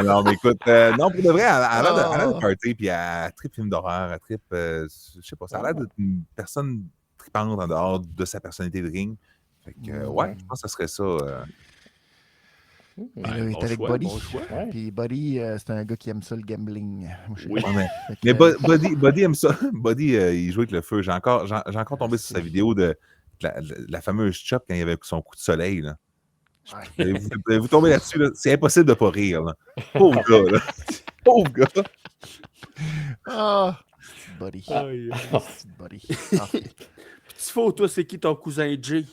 Non, mais écoute, non, pour de vrai, elle a l'air Oh. de party, puis elle tripe film d'horreur, elle tripe, je sais pas, ça a l'air d'être une personne tripante en dehors de sa personnalité de ring. Fait que, ouais, je pense que ce serait ça. Mais là, il bon est avec choix, Buddy. bon choix. Ouais. Puis Buddy, c'est un gars qui aime ça, le gambling. Moi, je sais Oui. pas. Ouais, Fait que, mais Buddy aime ça. Buddy, il joue avec le feu. J'ai encore tombé sur sa vidéo de la fameuse chop quand il avait son coup de soleil. Là. Ouais. Vous tombez là-dessus, là, c'est impossible de pas rire. Là. Pauvre gars, là. Pauvre gars. Ah, c'est Buddy. Aïe. C'est Buddy. Ah. Petit faux, toi, c'est qui ton cousin Jay?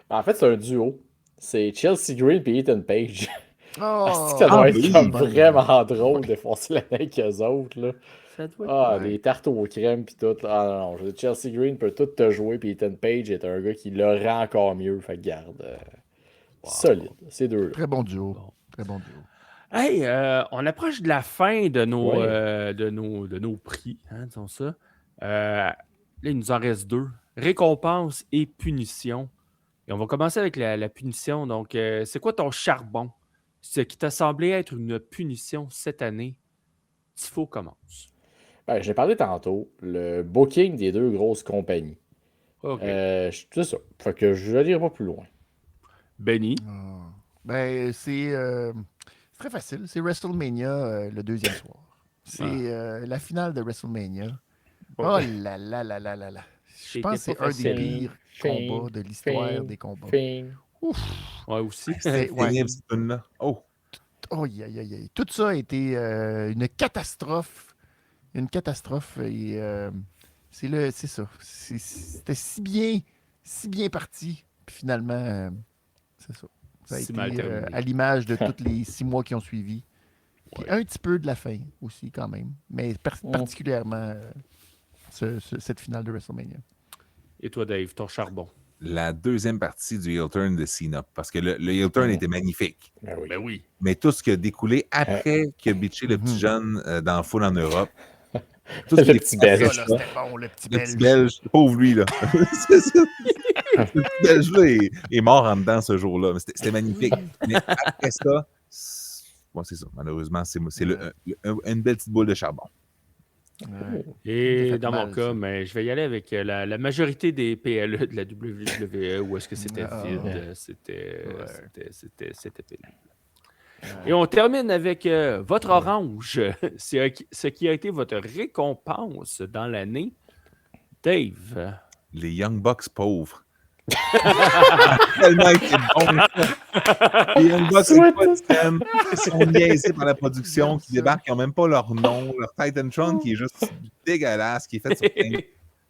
En fait, c'est un duo. C'est Chelsea Green et Ethan Page. Oh, Ça doit être oui, comme Buddy. vraiment drôle de foncer la main qu'eux autres. Là. Ça doit Ah, Ouais. les tartes aux crèmes pis tout. Ah non, je veux dire, Chelsea Green peut tout te jouer puis Ethan Page est un gars qui le rend encore mieux. Fait que garde. Solide, ces deux-là. Très bon duo. Bon. Très bon duo. Hey, on approche de la fin de nos, Ouais. de nos prix, hein, disons ça. Là, il nous en reste 2. Récompense et punition. Et on va commencer avec la punition. Donc, c'est quoi ton charbon? Ce qui t'a semblé être une punition cette année. Tifo commence. Ben, j'ai parlé tantôt, le booking des deux grosses compagnies. OK. C'est ça. Fait que je n'irai pas plus loin. Benny. Ah. Ben, c'est très facile. C'est WrestleMania le deuxième soir. C'est la finale de WrestleMania. Oh là là là là là là. Je pense que c'est un des pires combats de l'histoire des combats. Ouf. Ouais, aussi. C'est ouais. Terrible, cette tune-là. Oh! Oh, aïe, aïe, aïe. Tout ça a été une catastrophe. Une catastrophe. Et c'est ça. C'était si bien parti. Puis finalement, c'est ça. Ça a Si été mal terminé. à l'image de tous les 6 mois qui ont suivi. Puis un petit peu de la fin aussi, quand même. Mais particulièrement cette finale de WrestleMania. Et toi, Dave, ton charbon. La deuxième partie du heel turn de Cena. Parce que le heel turn était magnifique. Ben oui. Ben oui. Mais tout ce qui a découlé après qu'il a bitché le petit jeune dans le full en Europe. Tout ce Le qui petit est- belge. Ça, là, c'était bon, le petit Le belge. petit belge, pauvre lui, là. C'est ça. Le petit belge-là est mort en dedans ce jour-là. Mais c'était magnifique. Mais après ça, c'est ça. Malheureusement, c'est une belle petite boule de charbon. Ouais. Et Ça fait dans mal, mon cas, ça. mais je vais y aller avec la majorité des PLE de la WWE où est-ce que c'était Ah, vide. ouais. C'était pénible. Et on termine avec votre orange, ce qui a été votre récompense dans l'année. Dave. Les Young Bucks pauvres. Tellement été bon. Les Young Bucks, c'est pas de scène. Ils sont niaisés par la production, qui débarquent, qui n'ont même pas leur nom, leur Titantron qui est juste dégueulasse, qui est fait sur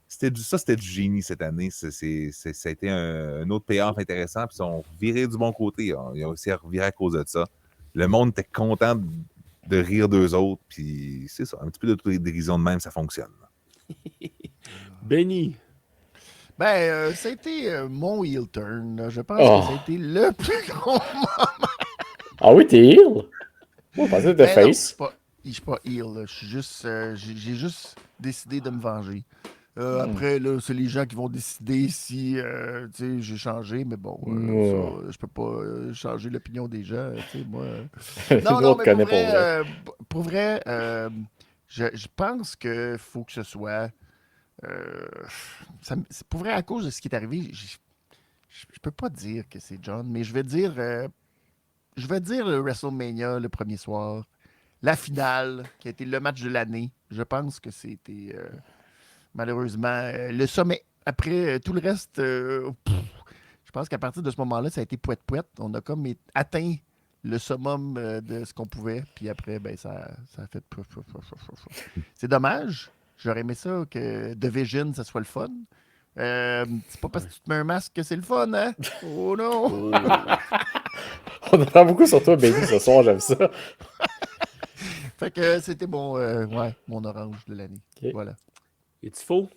c'était du génie cette année. Ça a été un autre payoff intéressant. Puis ils ont viré du bon côté. Ils ont aussi reviré à cause de ça. Le monde était content de rire d'eux autres. Puis c'est ça, un petit peu de dérision de même, ça fonctionne. Benny. Ben, ça a été mon heel turn. Là. Je pense Oh. que ça a été le plus gros. Ah oui, t'es heel? Moi, je pensais que t'étais Ben non, face. je suis pas heel. Là. Je suis juste, j'ai juste décidé de me venger. Après, là, c'est les gens qui vont décider si tu sais, j'ai changé, mais bon, ça, je peux pas changer l'opinion des gens. Tu sais, moi. Non, Moi, on te mais connaît pour vrai. pour vrai, je pense qu'il faut que ce soit. C'est pour vrai, à cause de ce qui est arrivé, je peux pas dire que c'est John, mais je vais dire le WrestleMania le premier soir, la finale qui a été le match de l'année. Je pense que c'était malheureusement le sommet. Après tout le reste, je pense qu'à partir de ce moment-là, ça a été pouette-pouette. On a comme atteint le summum de ce qu'on pouvait, puis après, ben ça a fait pouf. C'est dommage. J'aurais aimé ça que The Vision, ça soit le fun. C'est pas parce que tu te mets un masque que c'est le fun, hein? Oh non! On apprend beaucoup sur toi, Benny, ce soir, j'aime ça. Fait que c'était mon orange de l'année. Ok. Voilà. Et Tifo.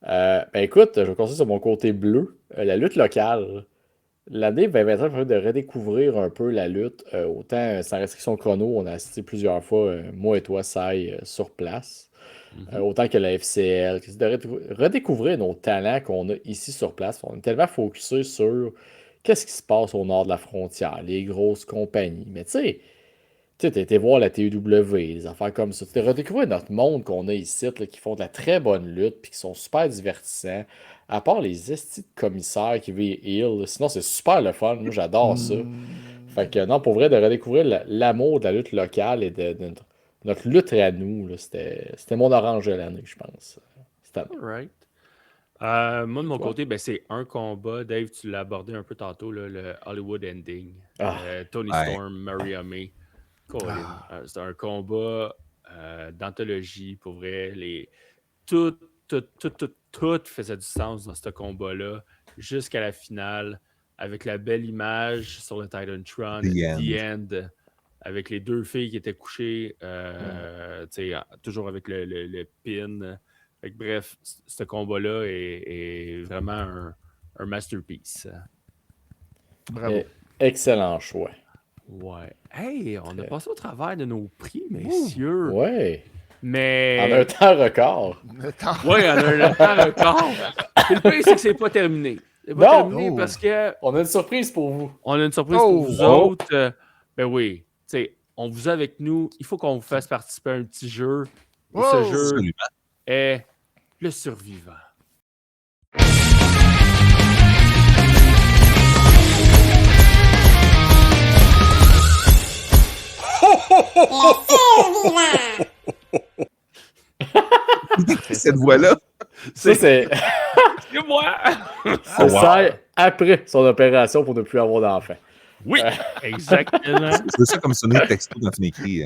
Ben écoute, je vais continuer sur mon côté bleu. La lutte locale. L'année 2023 permet de redécouvrir un peu la lutte. Autant sans restriction chrono, on a assisté plusieurs fois, moi et toi, Sai, sur place. Autant que la FCL. C'est de redécouvrir nos talents qu'on a ici sur place. On est tellement focusé sur qu'est-ce qui se passe au nord de la frontière, les grosses compagnies. Mais tu sais, t'as été voir la TEW, des affaires comme ça. Tu as redécouvert notre monde qu'on a ici, là, qui font de la très bonne lutte, puis qui sont super divertissants. À part les estis de commissaires qui vivent heal, sinon c'est super le fun. Moi, j'adore ça. Fait que non, pour vrai, de redécouvrir l'amour de la lutte locale et de notre lutte à nous, là, c'était mon orange de l'année, je pense. Cette année. Alright. Moi, de mon côté, ben, c'est un combat. Dave, tu l'as abordé un peu tantôt, là, le Hollywood Ending. Ah. Tony Ouais. Storm, Maria May. Colin. C'est un combat d'anthologie, pour vrai. Tout faisait du sens dans ce combat-là, jusqu'à la finale, avec la belle image sur le Titantron, The End, avec les deux filles qui étaient couchées, tu sais, toujours avec le pin. Fait que, bref, ce combat-là est vraiment un masterpiece. Bravo. Excellent choix. Ouais. Hey, on a passé au travers de nos prix, messieurs. Ouais. Mais. En un temps record. Oui, on a un temps record. Puis le pire, c'est que c'est pas terminé. C'est pas Non! terminé Oh. parce que On a une surprise pour vous. on a une surprise Oh. pour vous autres. Ben oui, tu sais, on vous a avec nous. Il faut qu'on vous fasse participer à un petit jeu. Et Oh. ce jeu Absolument. est le survivant. Cette voix-là. Ça, c'est C'est moi! ça sert après son opération pour ne plus avoir d'enfant. Oui, exactement. C'est ça comme sonner le texto quand tu m'écris.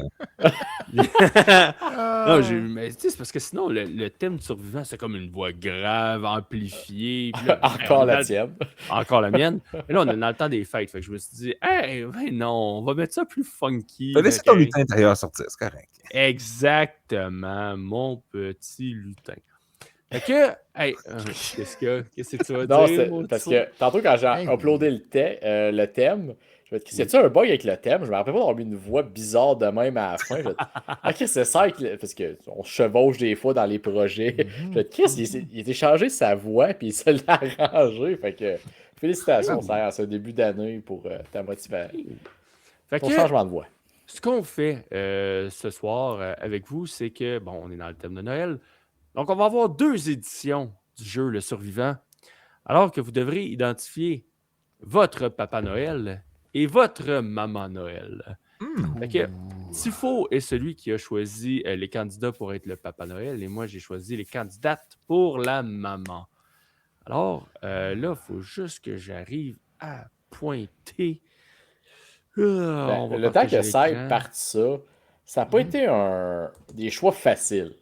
Non, mais tu sais, c'est parce que sinon, le thème du survivant, c'est comme une voix grave, amplifiée. Puis là, Encore on a la le- tienne. Encore la mienne. Mais là, on est dans le temps des fêtes. Fait que je me suis dit, hey, ben non, on va mettre ça plus funky. Tu as laissé Ok. ton lutin intérieur sortir, c'est correct. Exactement, mon petit lutin. Fait que, hey, qu'est-ce que tu vas Non, dire? c'est mon parce petit que tantôt, quand j'ai Hey. uploadé le thème, je me suis dit, c'est-tu un bug avec le thème? Je me rappelle pas d'avoir mis une voix bizarre de même à la fin. Je me suis dit, ok, c'est ça, parce qu'on se chevauche des fois dans les projets. Je me suis dit, Chris, il était changé sa voix, puis il se l'a arrangé. Fait que, félicitations, Serge, à ce début d'année pour ta motivation. Fait Ton que, changement de voix. ce qu'on fait ce soir avec vous, c'est que, bon, on est dans le thème de Noël. Donc, on va avoir 2 éditions du jeu Le Survivant, alors que vous devrez identifier votre Papa Noël et votre Maman Noël. Fait que Tifo est celui qui a choisi les candidats pour être le Papa Noël et moi, j'ai choisi les candidates pour la maman. Alors, là, il faut juste que j'arrive à pointer. On va Le temps partager que Serge l'écran. parte ça n'a pas été des choix faciles.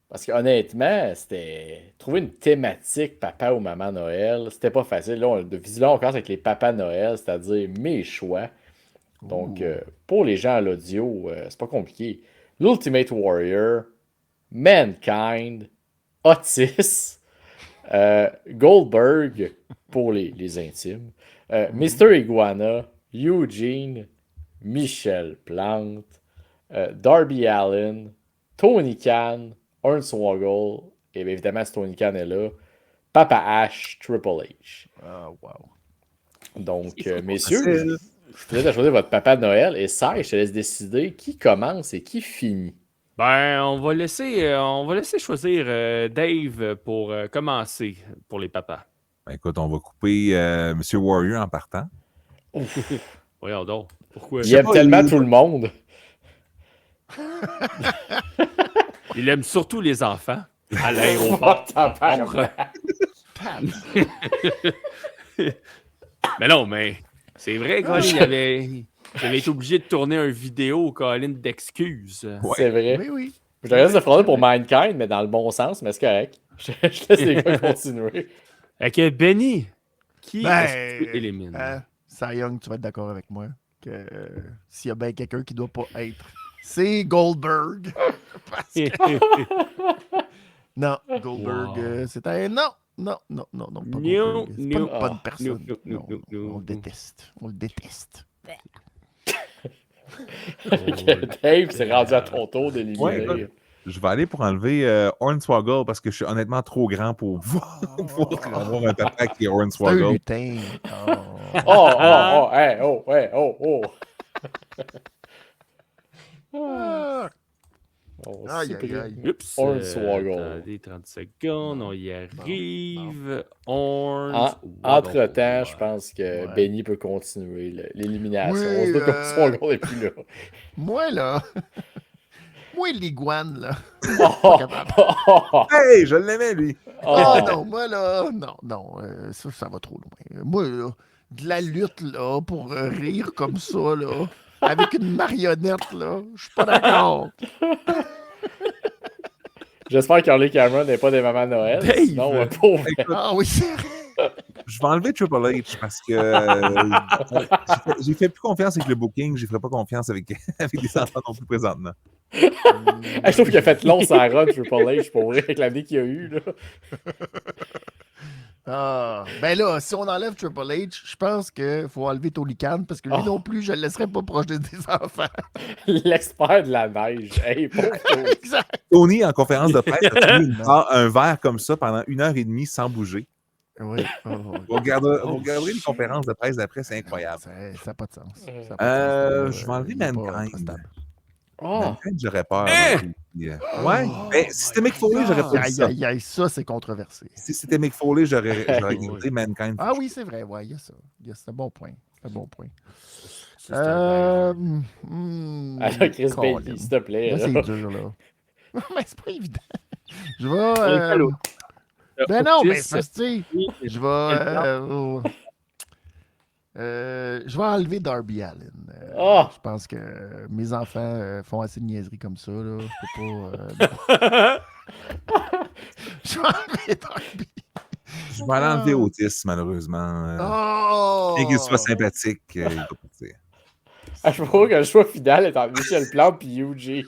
Parce qu'honnêtement, c'était trouver une thématique papa ou maman Noël, c'était pas facile. Là, on commence avec les papas Noël, c'est-à-dire mes choix. Donc, pour les gens à l'audio, c'est pas compliqué. L'Ultimate Warrior, Mankind, Otis, Goldberg pour les intimes, Mr. Iguana, Eugene, Michel Plante, Darby Allin, Tony Khan, Hornswoggle, et bien évidemment, si Tony Khan est là, Papa Ash, Triple H. Ah, wow. Donc, messieurs, je vous laisse choisir votre Papa de Noël et ça, je te laisse décider qui commence et qui finit. Ben, on va laisser choisir Dave pour commencer pour les papas. Ben, écoute, on va couper Monsieur Warrior en partant. Voyons donc. Pourquoi? Il aime tellement tout le monde. Il aime surtout les enfants à l'aéroport. Mais non, mais c'est vrai, Colin, j'avais été obligé de tourner une vidéo, Colin, d'excuses. C'est vrai. Oui, oui. Je te laisse le fronder pour Mankind, mais dans le bon sens, mais c'est correct. Je laisse les gars continuer. Fait que Benny, qui Ben, est-ce que tu élimines? Cy Young, tu vas être d'accord avec moi que s'il y a bien quelqu'un qui doit pas être, c'est Goldberg. Parce que- Non, Goldberg, Wow. c'est un... Non, pas Non, Goldberg. C'est pas non, une bonne personne. non, Non, non. on le déteste. On le déteste. Dave, c'est rendu à ton tour d'éliminer. Ouais, écoute. Je vais aller pour enlever Hornswoggle parce que je suis honnêtement trop grand pour avoir un papa qui est C'est un Hornswoggle. lutin. Hey, oh. Ah. Oh, Aïe, super. aïe, aïe. Oups. Hornswoggle. Attendez 30 secondes, on y arrive. Entre-temps, je pense que Ouais. Benny peut continuer l'élimination. Oui, On se doute que Swoggle n'est plus là. Moi, là... Moi, l'iguane, là. Hey, je l'aimais, lui! Ah non, moi, là... Non, ça va trop loin. Moi, là, de la lutte, là, pour rire comme ça, là, avec une marionnette, là, je suis pas d'accord. J'espère que Carly Cameron n'est pas des mamans de Noël. Dave! Sinon, pauvre. Écoute, Ah oui, c'est vrai. je vais enlever Triple H parce que j'ai fait plus confiance avec le booking, je ferai pas confiance avec des enfants non plus présentement. Hey, je trouve qu'il a fait long sa run, Triple H, pour vrai, avec l'année qu'il y a eu. Là. Ah, ben là, si on enlève Triple H, je pense qu'il faut enlever Tony Khan parce que lui non plus, je le laisserai pas proche des enfants. L'expert de la neige. Hey, pauvre Tony. Exact. Tony, en conférence de presse, a tenu un verre comme ça pendant 1h30 sans bouger. Oui. Vous regarderez une conférence de presse d'après, c'est incroyable. Ça n'a pas de sens. Ça a pas de sens. Je vais enlever Il est pas Mankind. trustable. Oh! Mankind, j'aurais peur. Hein? Ouais. Mais si c'était Mick Foley, j'aurais pas dit Aïe, ça. aïe, aïe, ça, c'est controversé. Si c'était Mick Foley, j'aurais gardé Mankind. Ah oui, c'est vrai, ouais, il y a ça. C'est un bon point. Ça, c'est un Alors, Chris Colin. Bailey, s'il te plaît. Là, là. c'est dur, là. Mais c'est pas évident. Je vais... Ben Ben non, mais c'est parce que, tu sais, je vais enlever Darby Allin. Ah! Je pense que mes enfants font assez de niaiseries comme ça, là. Je peux pas... Je vais enlever Darby. Je vais l'enlever Otis, malheureusement. Oh! Bien qu'il soit sympathique, il va partir. Ah, je crois que le choix final est entre Michel Plante et UG.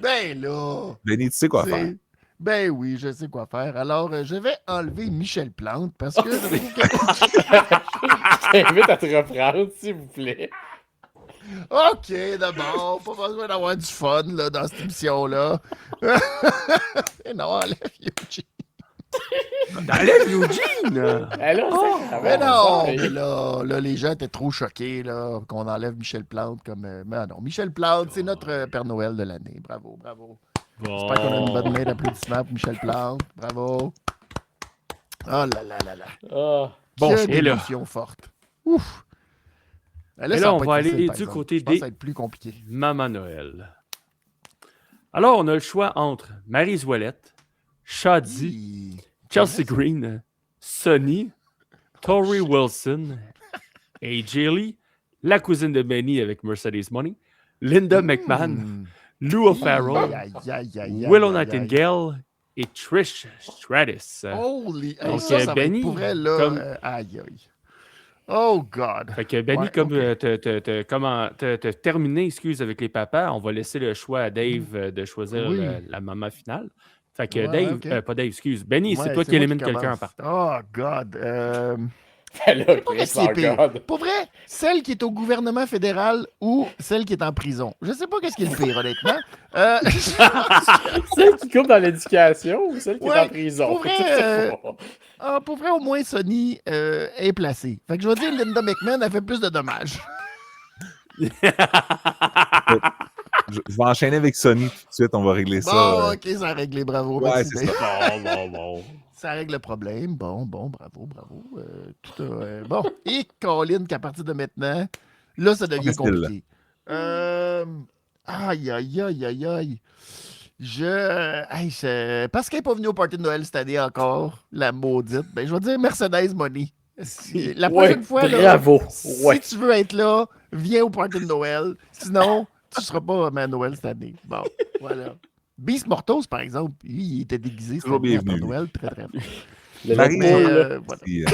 Ben là! Benny, tu sais quoi faire. Ben oui, je sais quoi faire. Alors, je vais enlever Michel Plante parce que je trouve que... Je t'invite à te reprendre, s'il vous plaît. OK, d'abord, pas besoin d'avoir du fun là, dans cette émission-là. Et non, enlève Eugene. Enlève Eugene! Alors, Mais non, mais là, les gens étaient trop choqués là, qu'on enlève Michel Plante comme... Mais non, Michel Plante, c'est notre Père Noël de l'année. Bravo. J'espère qu'on a une bonne main d'applaudissements pour Michel Plante. Bravo. Oh là là là là. Ah. Bon, Quelle et là? émotion forte. Ouf. Ben Et ça là, va on pas va être facile, aller par du exemple. côté Je pense que des ça va être plus compliqué. Maman Noël. Alors, on a le choix entre Maryse Ouellette, Shadi, Chelsea Green, Sonny, Tori Wilson, AJ Lee, la cousine de Benny avec Mercedes Money, Linda McMahon, Lou O'Farrell, Willow Nightingale et Trish Stratus. Holy! Donc, ça va Benny, être pour vrai, là. comme- Aïe, aïe. Oh, God. Fait que Benny, Ouais, comme ok. t'as terminé, excuse, avec les papas, on va laisser le choix à Dave de choisir Oui. la maman finale. Fait que Ouais, Dave, ok. pas Dave, excuse. Benny, c'est Ouais, toi qui moi élimines quelqu'un en commence. partant. Oh, God. Alors, Pas Chris, qu'est-ce qui est pire. God. Pour vrai, celle qui est au gouvernement fédéral ou celle qui est en prison. Je sais pas qu'est-ce qui est le pire, honnêtement. Celle qui coupe dans l'éducation ou celle qui est Ouais, en prison? pour vrai, Je sais pas. pour vrai, au moins, Sony est placée. Fait que je vais dire Linda McMahon a fait plus de dommages. Je vais enchaîner avec Sony tout de suite, on va régler ça. Bon, OK, ça a réglé, bravo. Ouais, merci, c'est Dave. ça. Bon. Ça règle le problème. Bon, bravo. Bon, et Colin, qu'à partir de maintenant, là, ça devient Facile. compliqué. Aïe. Parce qu'elle n'est pas venue au party de Noël cette année encore, la maudite, ben, je vais dire Mercedes Money. La prochaine fois, là, Bravo. si tu veux être là, viens au party de Noël. Sinon, tu ne seras pas à Noël cette année. Bon, voilà. Beast Mortos, par exemple, lui, il était déguisé cette Toujours année à bienvenu. Père Noël, très fort. Le Marie- Red Bull, là. Voilà. Puis,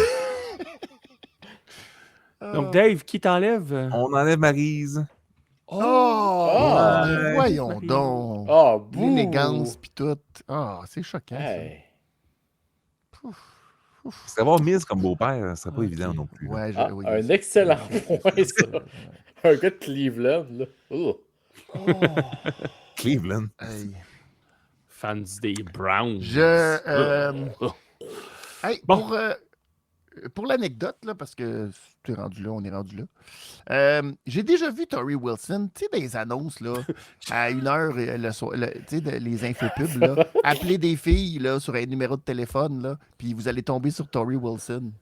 Donc, Dave, qui t'enlève? on enlève Maryse. Ah! Mais voyons donc. Ah, bouh! L'élégance pis tout. Ah, c'est choquant. Ça. Hey. Parce qu'avoir Miz comme beau-père, ce serait pas évident non plus. Ouais, Ah, oui, un c'est- excellent c'est- point, c'est- ça. Un gars de Cleveland, là. Oh. Cleveland. Hey. Fans des Browns. Hey, Bon. pour l'anecdote, là, parce que tu es rendu là, on est rendu là. J'ai déjà vu Tori Wilson, tu sais, dans les annonces, là, à 1h, tu sais, les infopubs, là, appeler des filles là, sur un numéro de téléphone, là, puis vous allez tomber sur Tori Wilson.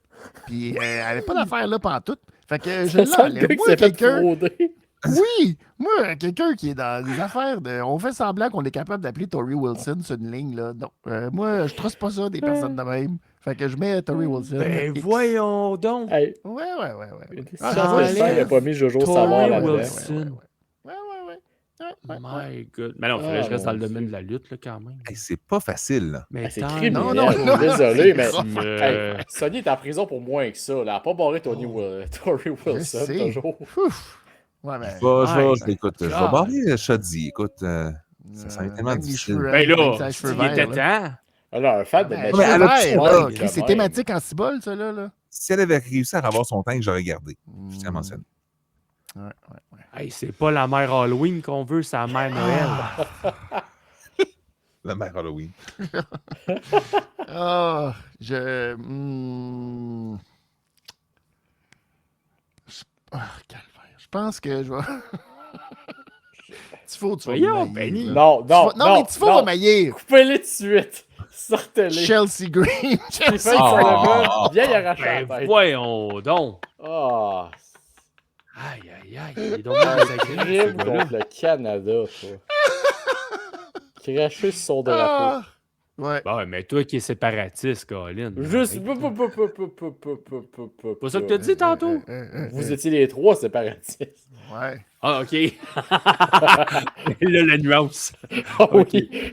Puis elle n'avait pas d'affaire là pantoute. Fait que je Ça sent le gars l'enlève. qui Moi, s'est fait quelqu'un. frauder. Oui! Moi, quelqu'un qui est dans des affaires de. On fait semblant qu'on est capable d'appeler Tori Wilson sur une ligne, là. Non. Moi, je truste pas ça des personnes de même. Fait que je mets Tori Wilson. Ben X. voyons donc. Hey, Ouais. une Ah, chance enlève j'espère qu'il n'a pas mis Jojo Tori Savard là-dedans. Wilson. Ouais. My God. Mais non, il faudrait que je reste dans le domaine de la lutte, là, quand même. Hey, c'est pas facile, là. Mais Ah, c'est tant criminel. Non, non, je suis non, désolé, mais. c'est me- Hey, Sony est en prison pour moins que ça. Là. Elle n'a pas barré Tory Wilson, sais. toujours. Ouf. Ouais, mais. Écoute, je vais barrer Shadi. Écoute, ça serait tellement même les difficile. cheveux, Ben même là, ses cheveux il était verts, là. temps. Alors, un fan de Ben, Match cheveux elle a verts, plus là, soin, Chris, quand c'est même. thématique en cibole, ça, là. Si elle avait réussi à avoir son teint, j'aurais gardé. Je tiens à mentionner. Ouais. Hey, c'est pas la mère Halloween qu'on veut, c'est la mère Noël. La mère Halloween. Ah, calvaire. Je pense que je vais. Tifo, tu vas Voyons, me Benny. maillir, là. Non, non, Non, mais Tifo va maillir. Coupez-les tout de suite. Sortez-les. Chelsea Green. Les Chelsea fans Ah, Sullivan, viens y arracher la Ben, tête. voyons donc. Ah, Aïe, aïe, aïe. Il est donc bien désagréable, ce crime gars-là. contre le Canada, toi. Cracher sur son drapeau. Ah, ouais. Bon, mais toi qui es séparatiste, Colin. Juste. Pas ça que t'as dit tantôt? Vous étiez les trois séparatistes. Ouais. Ah, OK. Là, la nuance. Ah Ok. oui.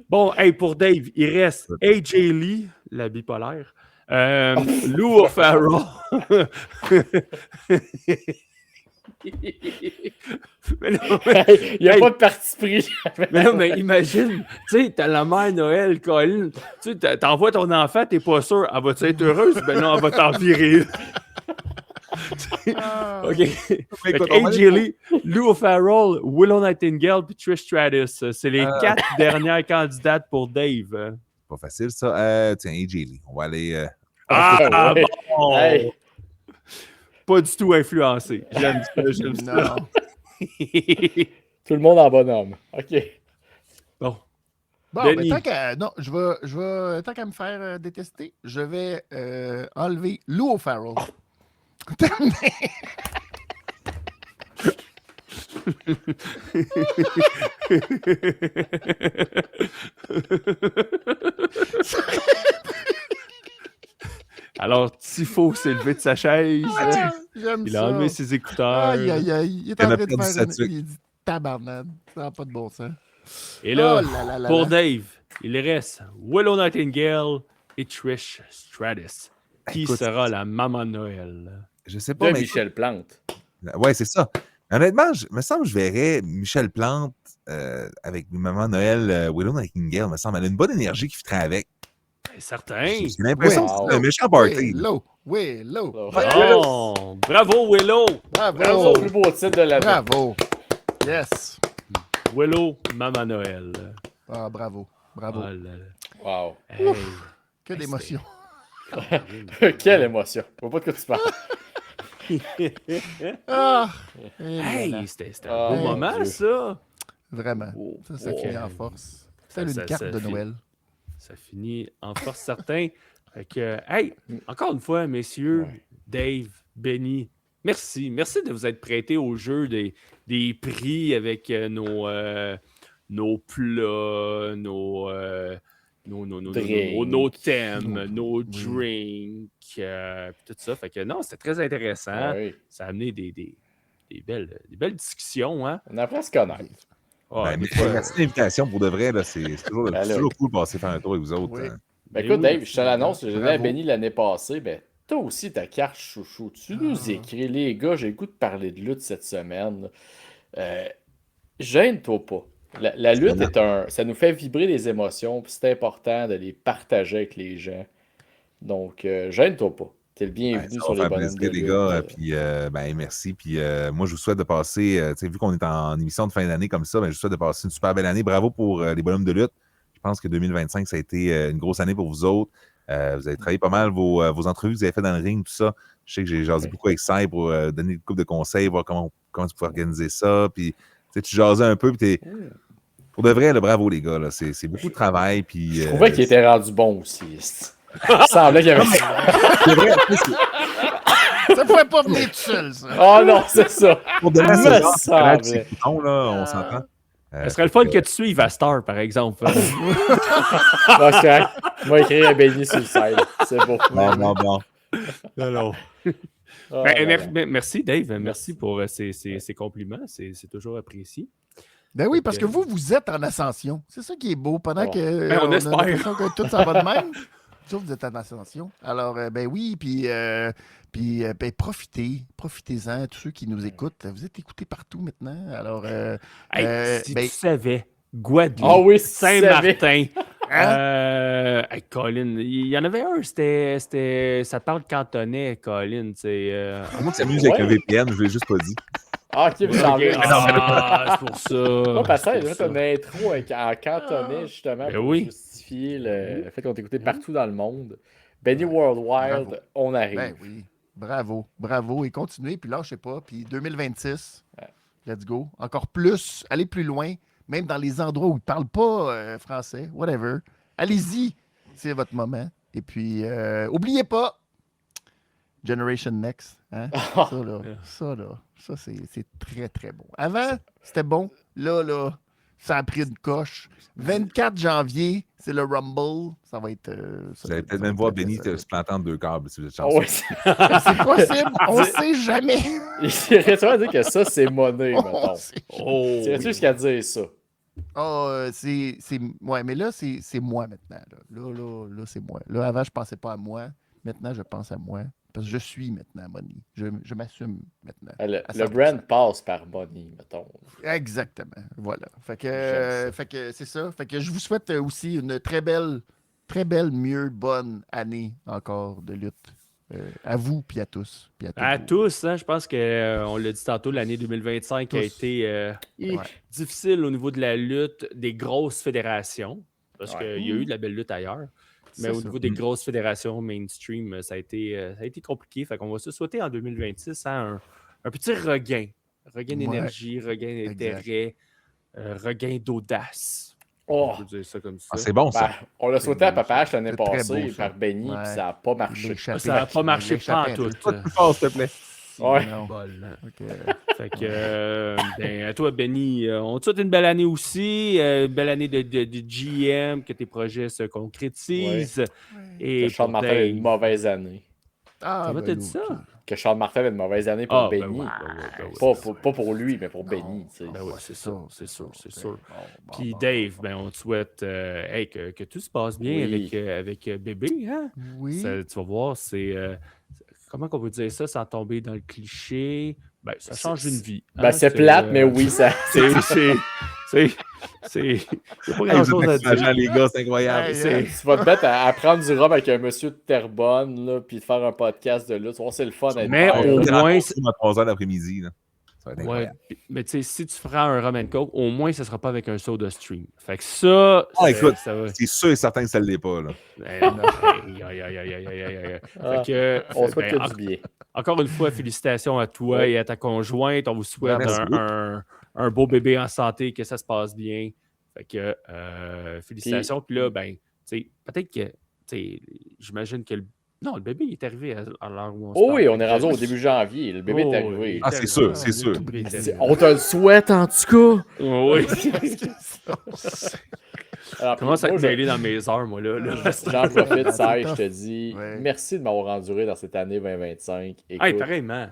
Bon, hey, pour Dave, il reste AJ Lee, la bipolaire, Lou O'Farrell. Mais non, Il n'y a Hey. pas de parti pris. mais non, mais imagine, tu sais, t'as la mère Noël, Colin, tu sais, t'envoies ton enfant, t'es pas sûr, elle va-tu être heureuse? Ben non, elle va t'en virer. Ah. OK. Fait que AJ Lee, Lou O'Farrell, Willow Nightingale puis Trish Stratus. C'est les 4 dernières candidates pour Dave. Pas facile, ça. Tiens, AJ Lee. On va aller. Ah, ouais. bon! Hey. Pas du tout influencé. J'aime ça, j'aime ça. Non. Tout le monde en bonhomme. OK. Bon. Bon, mais Denis. tant qu'à. Non, je vais. Tant qu'à me faire détester, je vais enlever Lou O'Farrell. Terminé. Alors, Tifo s'est levé de sa chaise. Ah, j'aime Il ça. a enlevé ses écouteurs. Aïe, aïe, aïe. Il est Il en en a train de perdu faire sa une... tuque. Il dit tabarnade. Ça n'a pas de bon sens. Et là, Oh là là là pour là. Dave, il reste Willow Nightingale et Trish Stratus. Qui Écoute, sera la maman de Noël? Je sais De pas, mais. Michel Plante. Ouais, c'est ça. Honnêtement, me semble que je verrais Michel Plante avec Maman Noël, Willow Nightingale. Me semble, elle a une bonne énergie qui fitterait avec. Ben, certain. J'ai l'impression Wow. que c'est un méchant party. Willow. Willow. Oh. Oh, bravo, Willow. Bravo, Bravo. plus beau titre de l'année. Bravo. Yes. Willow, maman Noël. Ah, bravo. Bravo. Oh là là. Wow. Hey. Que d'émotion. Quelle émotion. Je vois pas de quoi tu parles. Ah. Hey, c'était un Ah, beau mon moment, Dieu. ça. Vraiment. Oh, Ça oh. finit en force. C'est une Ça carte de finit. Noël. Ça finit en force certain. Fait que, hey, encore une fois, messieurs, Ouais. Dave, Benny, merci. Merci de vous être prêtés au jeu des prix avec nos plats, nos thèmes, nos drinks, puis tout ça. Fait que non, c'était très intéressant. Ah oui. Ça a amené des belles discussions. Hein? On apprend à se connaître. Ah, Ben, des fois, merci de l'invitation pour de vrai. Là, c'est toujours, Ben c'est là. toujours cool de passer faire un tour avec vous autres. Oui. hein. Ben Mais écoute, oui. Dave, je te l'annonce, j'ai donné à Bravo. Benny l'année passée. Ben, toi aussi, ta carte chouchou. Tu nous écris, les gars, j'ai le goût de parler de lutte cette semaine. Gêne-toi pas. La lutte ça nous fait vibrer les émotions, puis c'est important de les partager avec les gens. Donc, gêne-toi pas. T'es le Ben, bienvenu ça sur va les faire bonhommes de plaisir, les lutte. gars. Puis, ben, merci. Puis, moi, je vous souhaite de passer, tu sais, vu qu'on est en émission de fin d'année comme ça, ben, je vous souhaite de passer une super belle année. Bravo pour les bonhommes de lutte. Je pense que 2025, ça a été une grosse année pour vous autres. Vous avez travaillé pas mal vos entrevues que vous avez fait dans le ring, tout ça. Je sais que j'ai jasé beaucoup avec Sai pour donner une couple de conseils, voir comment tu peux organiser ça. Puis, tu jasais un peu. Puis, pour de vrai, là, bravo, les gars. Là, c'est beaucoup de travail. Puis, Je trouvais qu'il était rendu bon aussi. Il semblait qu'il y avait. c'est vrai, tu sais, Ça pouvait pas venir tout seul, ça. Oh non, c'est ça. pour de vrai, Me c'est genre, semblait. c'est coutons, là, on s'entend. Ce serait le fun que tu suives à Star, par exemple. Bon, c'est correct. Moi, écrire à Benny sur le site. C'est beau. Bon. Alors. Oh Ben, là là. merci, Dave. Merci pour ces compliments. C'est toujours apprécié. Ben oui, parce que vous êtes en ascension. C'est ça qui est beau. Pendant Bon. que Ben, on a espère. l'impression que tout ça va de même, vous êtes en ascension. Alors, ben oui, puis ben, profitez-en, tous ceux qui nous écoutent. Vous êtes écoutés partout maintenant. Alors, Hey, si ben- tu savais, Guadeloupe, Ah oui, si tu Saint-Martin, Hein? hey, Colin, il y en avait un, ça parle cantonais, Colin. Moi, qui s'amuse avec un VPN, je ne l'ai juste pas dit. Ah, ok, vous s'en venez. Ah, c'est pour ça. Moi, parce que c'est j'ai pour fait ça. une intro en cantonais, justement, Ben pour oui. justifier le fait qu'on t'écoutait partout dans le monde. Benny Worldwide, Bravo. on arrive. Ben oui. Bravo. Bravo. Et continuez, puis lâchez pas. Puis 2026, let's go. Encore plus. Allez plus loin. Même dans les endroits où ils ne parlent pas français. Whatever. Allez-y. C'est votre moment. Et puis, oubliez pas, Generation Next. Hein? Ça, c'est très, très bon. Avant, c'était bon. Là, ça a pris une coche. 24 janvier, c'est le Rumble. Ça va être... Vous allez peut-être même voir Benny se planter entre deux câbles si vous êtes Ah chanceux. ouais, C'est possible. On ne sait jamais. J'irais sûrement dire que ça, c'est monnaie, On mettons. sait Oh, Tirais-tu jusqu'à dire ça? Ouais, mais là, c'est moi maintenant. Là, c'est moi. Là, avant, je pensais pas à moi. Maintenant, je pense à moi. Parce que je suis maintenant Money. Je m'assume maintenant. Le à 100%. brand passe par money, mettons. Exactement. Voilà. Fait J'aime ça. que c'est ça. Fait que je vous souhaite aussi une très belle, mieux bonne année encore de lutte. À vous, puis à tous. Puis À tous. tous, hein, je pense qu'on l'a dit tantôt, l'année 2025 a Tous. été difficile au niveau de la lutte des grosses fédérations, parce Ouais. qu'il y a eu de la belle lutte ailleurs. Mais C'est au ça. niveau des grosses fédérations mainstream, ça a été compliqué. Fait qu'on va se souhaiter en 2026 un petit regain. Regain d'énergie, regain d'intérêt, regain d'audace. Oh! On peut dire ça comme ça. Ah, c'est bon, ça. Ben, on l'a souhaité à Papa H l'année C'est très passée beau, ça. par Benny, Ouais. puis ça n'a pas Il marché. l'a échappé. Ça n'a pas marché Il l'a échappé pas en un tout. peu. Plus fort, s'il te plaît. Ouais. Non. Bol. Ok. Fait que, ben, à toi, Benny, on te souhaite une belle année aussi. Une belle année de GM, que tes projets se concrétisent. Et Que Charles pour Martel ait une Dave, mauvaise année. Comment t'as dit ça? Que Charles Martel ait une mauvaise année pour Ah, ben Benny. oui, ben oui. Pas pour lui, mais pour Benny. Tu sais. Ben oui, c'est sûr, c'est sûr. Bon, Puis bon, Dave, ben, on te souhaite hey, que tout se passe bien Oui. avec bébé. Hein? Oui. Tu vas voir, c'est. Comment qu'on peut dire ça sans tomber dans le cliché? Ben, ça change une vie. Ben, hein, c'est plate, mais oui, ça. C'est pas Hey, vous grand-chose à êtes dire. encourageants, les gars, c'est incroyable. Hey, C'est- Tu vas te mettre à prendre du rhum avec un monsieur de Terrebonne, là, puis de faire un podcast de lutte. Tu vas voir, c'est le fun d'être Mais père, au là. moins, À 3 heures l'après-midi. Ça va être Ouais, incroyable. mais tu sais, si tu feras un rum and coke, au moins, ce sera pas avec un soda stream. Fait que ça, Écoute, ça va. c'est sûr et certain que ça ne l'est pas. Là. Fait Ah, que, on souhaite ben, que du bien. encore une fois, félicitations à toi et à ta conjointe. On vous souhaite Merci un beau bébé en santé, que ça se passe bien. Fait que, félicitations. Puis là, ben, tu sais, peut-être que, tu sais, j'imagine que non, le bébé il est arrivé à l'heure où on se Oh parle. oui, on Fait est que- rendu au début janvier. Le bébé est arrivé. il Ah, c'est sûr, c'est sûr. Le bébé est arrivé. On te le souhaite, en tout cas. Oui. Alors, Commence à moi, te mêler dans mes heures, moi, là. J'en profite, Sai, je te dis Ouais. merci de m'avoir enduré dans cette année 2025. Écoute, Hey, pareillement.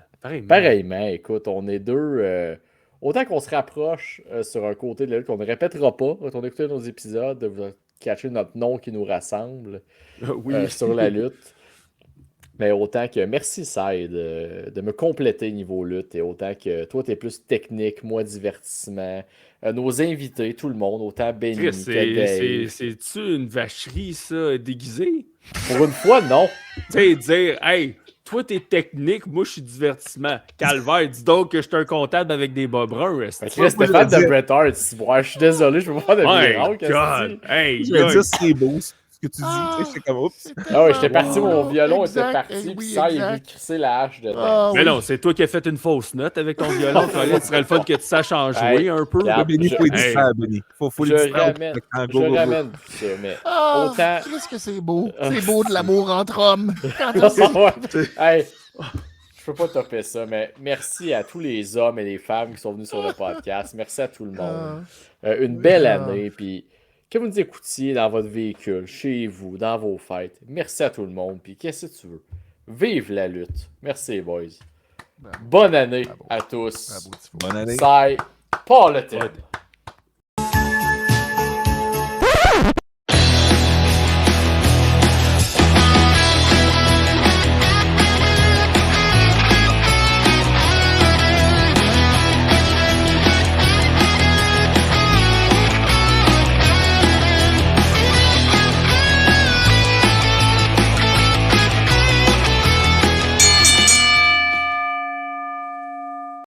pareillement, écoute, on est deux. Autant qu'on se rapproche sur un côté de la lutte, qu'on ne répétera pas, quand on écoutait nos épisodes, vous allez catcher notre nom qui nous rassemble Oui. sur la lutte. Mais autant que merci, Sai, de me compléter niveau lutte. Et autant que toi, tu es plus technique, moi, divertissement. Nos invités, tout le monde, autant Benny Chris, que Dave. c'est-tu une vacherie, ça, déguisée? Pour une fois, non. Tu sais, dire, hey, toi, t'es technique, moi, je suis divertissement. Calvaire, dis donc que je suis un comptable avec des bas bruns. est-ce que- Chris, t'es fan de Bret Hart. Je suis désolé, je peux pas faire de My miracle. qu'est-ce que God! tu dis? Hey, Je vais guys. dire c'est beau ce que tu dis. Tu sais, j'étais comme oups. Ah ouais, j'étais parti, Wow. mon violon était Exact, parti, oui, puis ça, il a vu exact. crisser la hache dedans. Ah, Mais oui. non, c'est toi qui as fait une fausse note avec ton violon. Ce serait le fun que tu saches en jouer Hey, un peu. regarde, Benny, je- faut les hey. distraire, Benny. Faut les je distraire. ramène, Ah, je go, go, go. ramène tout ça, mais Ah, autant... qu'est-ce que c'est beau. C'est beau de l'amour entre hommes. Quand on Ouais. Hey, je peux pas topper ça, mais merci à tous les hommes et les femmes qui sont venus sur le podcast. Merci à tout le monde. Une belle année, puis que vous nous écoutiez dans votre véhicule, chez vous, dans vos fêtes. Merci à tout le monde, puis qu'est-ce que tu veux? Vive la lutte. Merci, boys. Bravo. Bonne année Bravo. à tous. Bravo, Tifo. Bonne année. Sai, pas le thème.